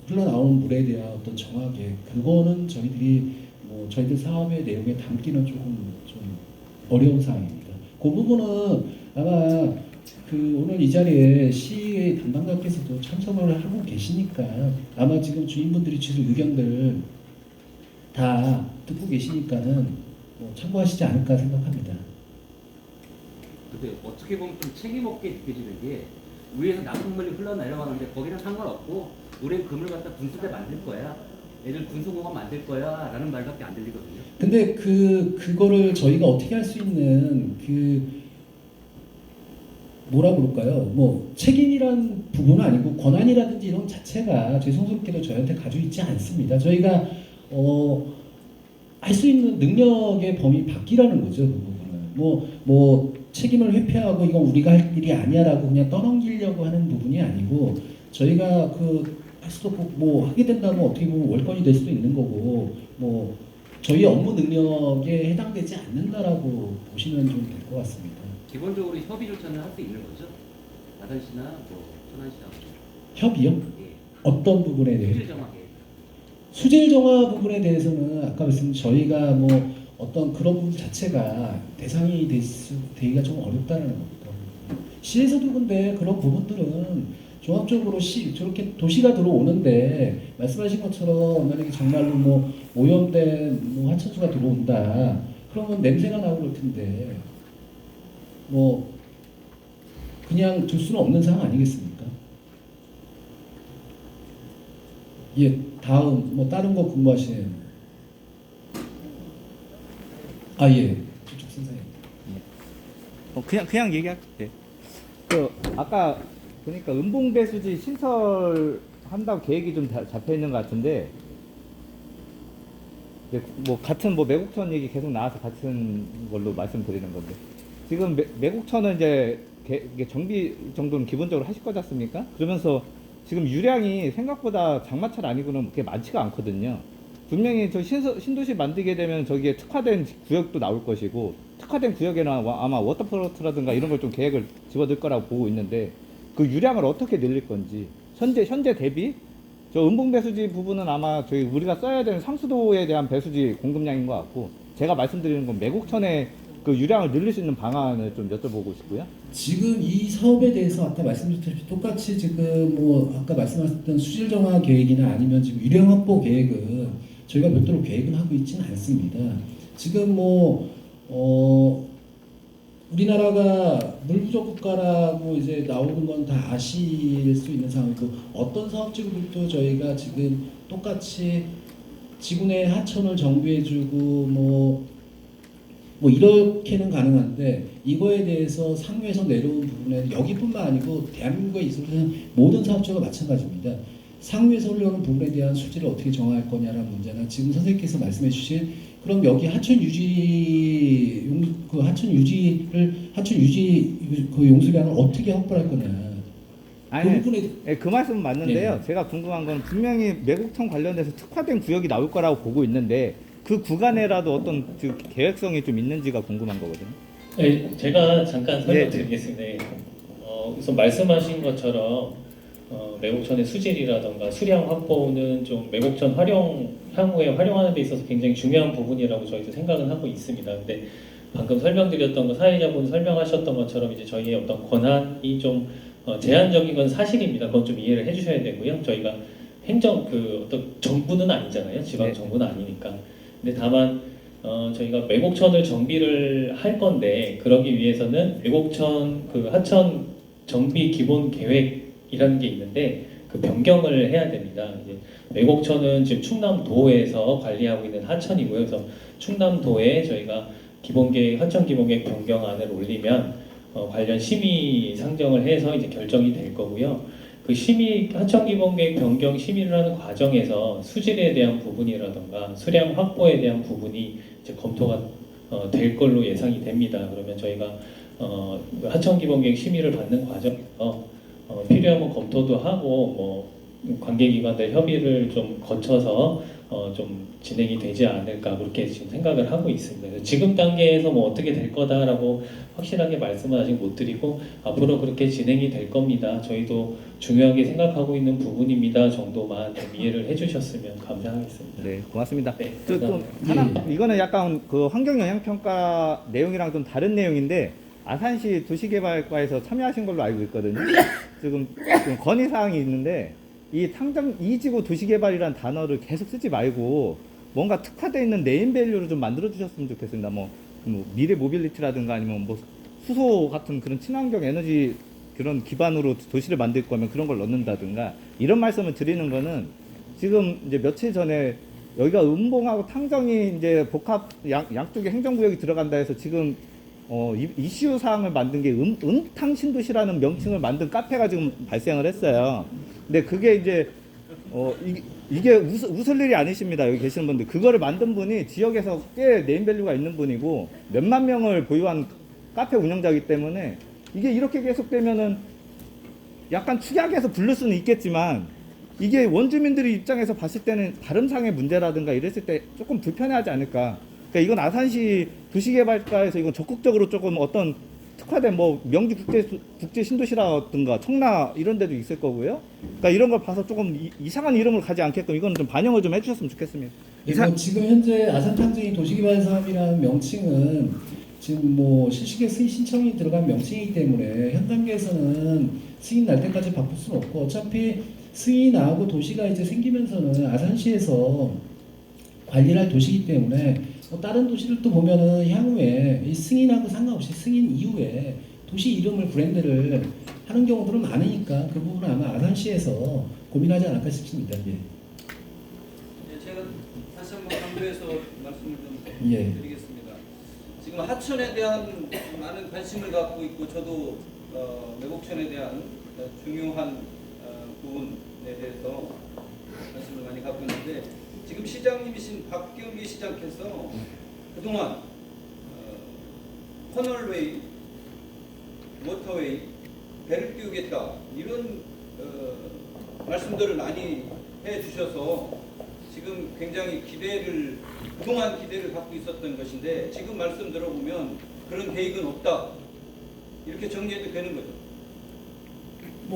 흘러나오는 물에 대한 어떤 정화 계획 그거는 저희들이 뭐 저희들 사업의 내용에 담기는 조금 좀 어려운 사항입니다. 그 부분은 아마 그 오늘 이 자리에 시의 담당자께서도 참석을 하고 계시니까 아마 지금 주민분들이 주신 의견들 다 듣고 계시니까는 뭐 참고하시지 않을까 생각합니다. 근데 어떻게 보면 좀 책임 없게 느껴지는 게 위에서 나쁜 물이 흘러내려가는데 거기는 상관없고 우리는 그물 갖다 분수대 만들 거야. 애들 분수공원 만들 거야 라는 말밖에 안 들리거든요. 근데 그거를 저희가 어떻게 할 수 있는 뭐라 그럴까요? 뭐 책임이란 부분은 아니고 권한이라든지 이런 자체가 죄송스럽게도 저희한테 가지고 있지 않습니다. 저희가 할 수 있는 능력의 범위 밖이라는 거죠. 그 부분은 뭐 책임을 회피하고 이건 우리가 할 일이 아니야라고 그냥 떠넘기려고 하는 부분이 아니고 저희가 할 수도 없고 뭐 하게 된다면 어떻게 보면 월권이 될 수도 있는 거고 뭐 저희 업무 능력에 해당되지 않는다라고 보시면 좀 될 것 같습니다. 기본적으로 협의조차는 할 수 있는 거죠. 마산시나 뭐 천안시하고. 협의요? 예. 어떤 부분에 대해? 수질 정화 계획. 수질 정화 부분에 대해서는 아까 말씀 저희가 뭐 어떤 그런 부분 자체가 대상이 되기가 좀 어렵다는 겁니다. 시에서도 근데 그런 부분들은 종합적으로 저렇게 도시가 들어오는데 말씀하신 것처럼 만약에 정말로 뭐 오염된 뭐 하천수가 들어온다 그러면 냄새가 나고 그럴 텐데 뭐 그냥 둘 수는 없는 상황 아니겠습니까? 예, 다음 뭐 다른 거 궁금하시는 예, 저쪽 선생님. 그냥 얘기할게. 아까 보니까 은봉배수지 신설한다고 계획이 좀 잡혀 있는 것 같은데, 뭐 같은 뭐 매곡천 얘기 계속 나와서 같은 걸로 말씀드리는 건데, 지금 매곡천은 이제 이게 정비 정도는 기본적으로 하실 거지 않습니까? 그러면서 지금 유량이 생각보다 장마철 아니고는 그렇게 많지가 않거든요. 분명히 저 신도시 만들게 되면 저기에 특화된 구역도 나올 것이고 특화된 구역에는 아마 워터프로트라든가 이런 걸 좀 계획을 집어들 거라고 보고 있는데 그 유량을 어떻게 늘릴 건지 현재 대비 저 은봉배수지 부분은 아마 저희 우리가 써야 되는 상수도에 대한 배수지 공급량인 것 같고 제가 말씀드리는 건 매곡천의 그 유량을 늘릴 수 있는 방안을 좀 여쭤보고 싶고요. 지금 이 사업에 대해서 아까 말씀드렸듯이 똑같이 지금 뭐 아까 말씀하셨던 수질 정화 계획이나 아니면 지금 유량 확보 계획은 저희가 별도로 계획은 하고 있지는 않습니다. 지금 우리나라가 물 부족 국가라고 이제 나오는 건 다 아실 수 있는 상황이고, 어떤 사업지구들도 저희가 지금 똑같이 지구 내 하천을 정비해주고 뭐 이렇게는 가능한데, 이거에 대해서 상류에서 내려온 부분에 여기뿐만 아니고 대한민국에 있어서는 모든 사업자가 마찬가지입니다. 상류에서 올라오는 부분에 대한 수지를 어떻게 정할 거냐라는 문제는 지금 선생님께서 말씀해주신, 그럼 여기 하천 유지 그 용수량을 어떻게 확보할 거냐. 아니, 그 부분에 그 말씀은 맞는데요. 네. 제가 궁금한 건 분명히 매국청 관련돼서 특화된 구역이 나올 거라고 보고 있는데 그 구간에라도 어떤 그 계획성이 좀 있는지가 궁금한 거거든요. 네, 제가 잠깐 설명드리겠습니다. 우선 말씀하신 것처럼 매곡천의 수질이라던가 수량 확보는 좀 매곡천 향후에 활용하는 데 있어서 굉장히 중요한 부분이라고 저희도 생각은 하고 있습니다. 근데 방금 설명드렸던 거, 사회자분 설명하셨던 것처럼 이제 저희의 어떤 권한이 좀 제한적인 건 사실입니다. 그건 좀 이해를 해주셔야 되고요. 저희가 어떤 정부는 아니잖아요. 지방 정부는 아니니까. 근데 다만 저희가 매곡천을 정비를 할 건데, 그러기 위해서는 매곡천 그 하천 정비 기본 계획이라는 게 있는데 그 변경을 해야 됩니다. 이제 매곡천은 지금 충남도에서 관리하고 있는 하천이고요. 그래서 충남도에 저희가 하천 기본계획 변경안을 올리면 관련 심의 상정을 해서 이제 결정이 될 거고요. 그 하천 기본계획 변경 심의를 하는 과정에서 수질에 대한 부분이라던가 수량 확보에 대한 부분이 이제 검토가 될 걸로 예상이 됩니다. 그러면 저희가 하천 기본계획 심의를 받는 과정에서 필요하면 검토도 하고 관계기관들 협의를 좀 거쳐서 좀 진행이 되지 않을까, 그렇게 지금 생각을 하고 있습니다. 지금 단계에서 어떻게 될 거다라고 확실하게 말씀은 아직 못 드리고, 앞으로 그렇게 진행이 될 겁니다. 저희도 중요하게 생각하고 있는 부분입니다 정도만 좀 이해를 해주셨으면 감사하겠습니다. 네, 고맙습니다. 네, 이거는 약간 그 환경영향평가 내용이랑 좀 다른 내용인데, 아산시 도시개발과에서 참여하신 걸로 알고 있거든요. 지금 건의사항이 있는데, 이 당장 이지구 도시개발이라는 단어를 계속 쓰지 말고 뭔가 특화되어 있는 네임밸류를 좀 만들어 주셨으면 좋겠습니다. 뭐 미래 모빌리티라든가 아니면 수소 같은 그런 친환경 에너지 그런 기반으로 도시를 만들 거면 그런 걸 넣는다든가, 이런 말씀을 드리는 거는, 지금 이제 며칠 전에 여기가 음봉하고 탕정이 이제 복합 양쪽에 행정구역이 들어간다 해서 지금 이슈 사항을 만든 게 음탕 신도시라는 명칭을 만든 카페가 지금 발생을 했어요. 근데 그게 이제 이게 웃을 일이 아니십니다. 여기 계시는 분들. 그거를 만든 분이 지역에서 꽤 네임밸류가 있는 분이고 몇만 명을 보유한 카페 운영자이기 때문에, 이게 이렇게 계속되면은 약간 축약해서 부를 수는 있겠지만, 이게 원주민들의 입장에서 봤을 때는 발음상의 문제라든가 이랬을 때 조금 불편해하지 않을까. 그러니까 이건 아산시 도시개발과에서 이건 적극적으로 조금 어떤 특화된 명지 국제 신도시라든가 청라 이런 데도 있을 거고요. 그러니까 이런 걸 봐서 조금 이상한 이름을 가지 않게끔 이건 좀 반영을 좀 해주셨으면 좋겠습니다. 지금 현재 아산탕정이 도시개발 사업이라는 명칭은 지금 실시계 승인 신청이 들어간 명칭이기 때문에 현 단계에서는 승인 날 때까지 바꿀 수는 없고, 어차피 승인이 나오고 도시가 이제 생기면서는 아산시에서 관리를 할 도시이기 때문에 다른 도시들도 보면은 향후에 이 승인하고 상관없이 승인 이후에 도시 이름을 브랜드를 하는 경우들은 많으니까 그 부분은 아마 아산시에서 고민하지 않을까 싶습니다. 예. 제가 다시 한번 강조해서 말씀을 좀 드리겠습니다. 지금 하천에 대한 많은 관심을 갖고 있고, 저도 매곡천에 대한 중요한 부분에 대해서 관심을 많이 갖고 있는데, 지금 시장님이신 박경기 시장께서 그동안 터널웨이, 모터웨이, 배를 띄우겠다 이런 말씀들을 많이 해주셔서 지금 굉장히 그동안 기대를 갖고 있었던 것인데, 지금 말씀 들어보면 그런 계획은 없다, 이렇게 정리해도 되는 거죠.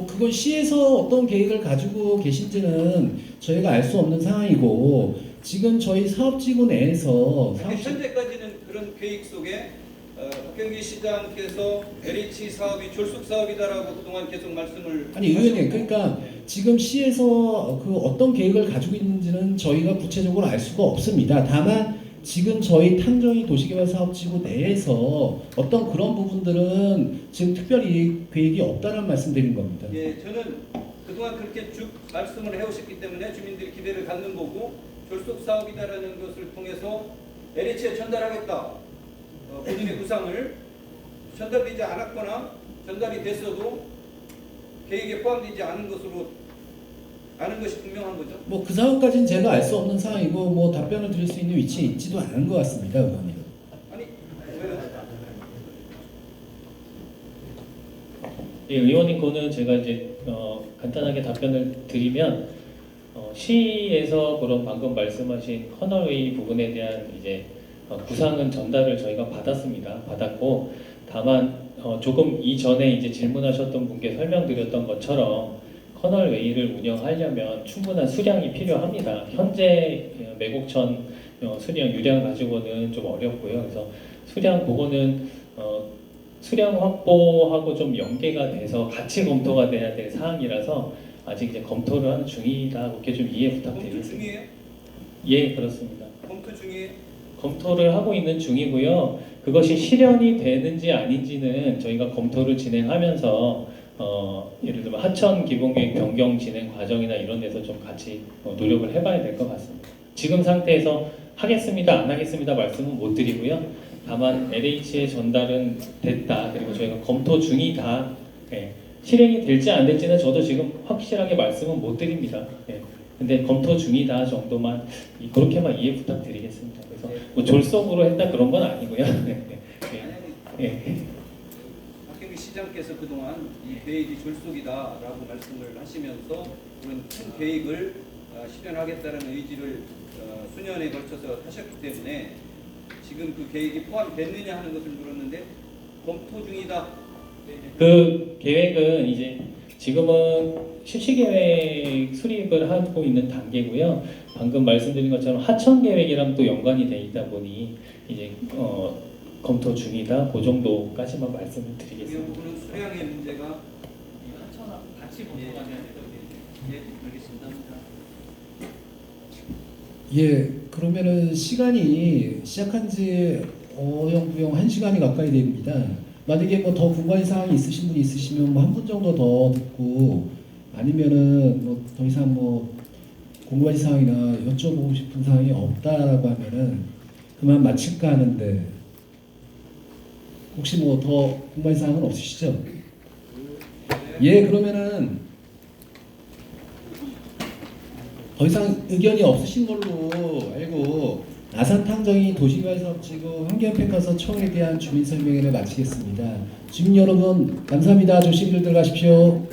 그건 시에서 어떤 계획을 가지고 계신지는 저희가 알 수 없는 상황이고, 지금 저희 사업지구 내에서 현재까지는 그런 계획 속에 박경기 시장께서 LH 사업이 졸속 사업이다라고 그동안 계속 말씀을 의원님, 그러니까 지금 시에서 그 어떤 계획을 가지고 있는지는 저희가 구체적으로 알 수가 없습니다. 다만 지금 저희 탕정이 도시개발사업지구 내에서 어떤 그런 부분들은 지금 특별히 계획이 없다는 말씀드린 겁니다. 예, 저는 그동안 그렇게 쭉 말씀을 해오셨기 때문에 주민들이 기대를 갖는 거고 졸속 사업이다라는 것을 통해서 LH에 전달하겠다. 본인의 구상을 전달되지 않았거나 전달이 됐어도 계획에 포함되지 않은 것으로 아는 것이 분명한 거죠. 뭐 그 상황까지는 제가 알 수 없는 상황이고 뭐 답변을 드릴 수 있는 위치에 있지도 않은 것 같습니다, 의원님. 아니 왜요? 예, 의원님 거는 제가 이제 간단하게 답변을 드리면 시에서 그런 방금 말씀하신 커널웨이 부분에 대한 이제 구상은 전달을 저희가 받았고 다만 조금 이전에 이제 질문하셨던 분께 설명드렸던 것처럼 커널웨이를 운영하려면 충분한 수량이 필요합니다. 현재 매곡천 수량 유량 가지고는 좀 어렵고요. 그래서 수량 그거는 수량 확보하고 좀 연계가 돼서 같이 검토가 돼야 될 사항이라서 아직 이제 검토를 하는 중이다. 그렇게 좀 이해 부탁드리겠습니다. 검토 중이에요? 예, 그렇습니다. 검토 중이에요? 검토를 하고 있는 중이고요. 그것이 실현이 되는지 아닌지는 저희가 검토를 진행하면서 예를 들면 하천 기본계획 변경 진행 과정이나 이런 데서 좀 같이 노력을 해봐야 될 것 같습니다. 지금 상태에서 하겠습니다, 안 하겠습니다 말씀은 못 드리고요. 다만 LH에 전달은 됐다. 그리고 저희가 검토 중이다. 예. 실행이 될지 안 될지는 저도 지금 확실하게 말씀은 못 드립니다. 예. 근데 검토 중이다 정도만 그렇게만 이해 부탁드리겠습니다. 그래서 뭐 졸속으로 했다 그런 건 아니고요. 예. 박경기 시장께서 그동안 이 계획이 졸속이다라고 말씀을 하시면서 그런 큰 계획을 실현하겠다는 의지를 수년에 걸쳐서 하셨기 때문에 지금 그 계획이 포함됐느냐 하는 것을 물었는데 검토 중이다. 그 계획은 이제 지금은 실시계획 수립을 하고 있는 단계고요. 방금 말씀드린 것처럼 하천 계획이랑 또 연관이 돼 있다 보니 이제 검토 중이다. 그 정도까지만 말씀을 드리겠습니다. 이 부분은 수량의 문제가 하천하고 같이 검토가 돼야 되거든요. 예, 알겠습니다. 예, 그러면은 시간이 시작한 지 어영부영 1시간이 가까이 됩니다. 만약에 뭐 더 궁금한 사항이 있으신 분이 있으시면 뭐 한 분 정도 더 듣고 아니면은 뭐 더 이상 뭐 궁금한 사항이나 여쭤보고 싶은 사항이 없다라고 하면은 그만 마칠까 하는데 혹시 뭐 더 궁금한 사항은 없으시죠? 예, 그러면은 더 이상 의견이 없으신 걸로 알고 아산탕정이 도시개발사업지구 환경평가서 청에 대한 주민설명회를 마치겠습니다. 주민 여러분 감사합니다. 조심들 들어가십시오.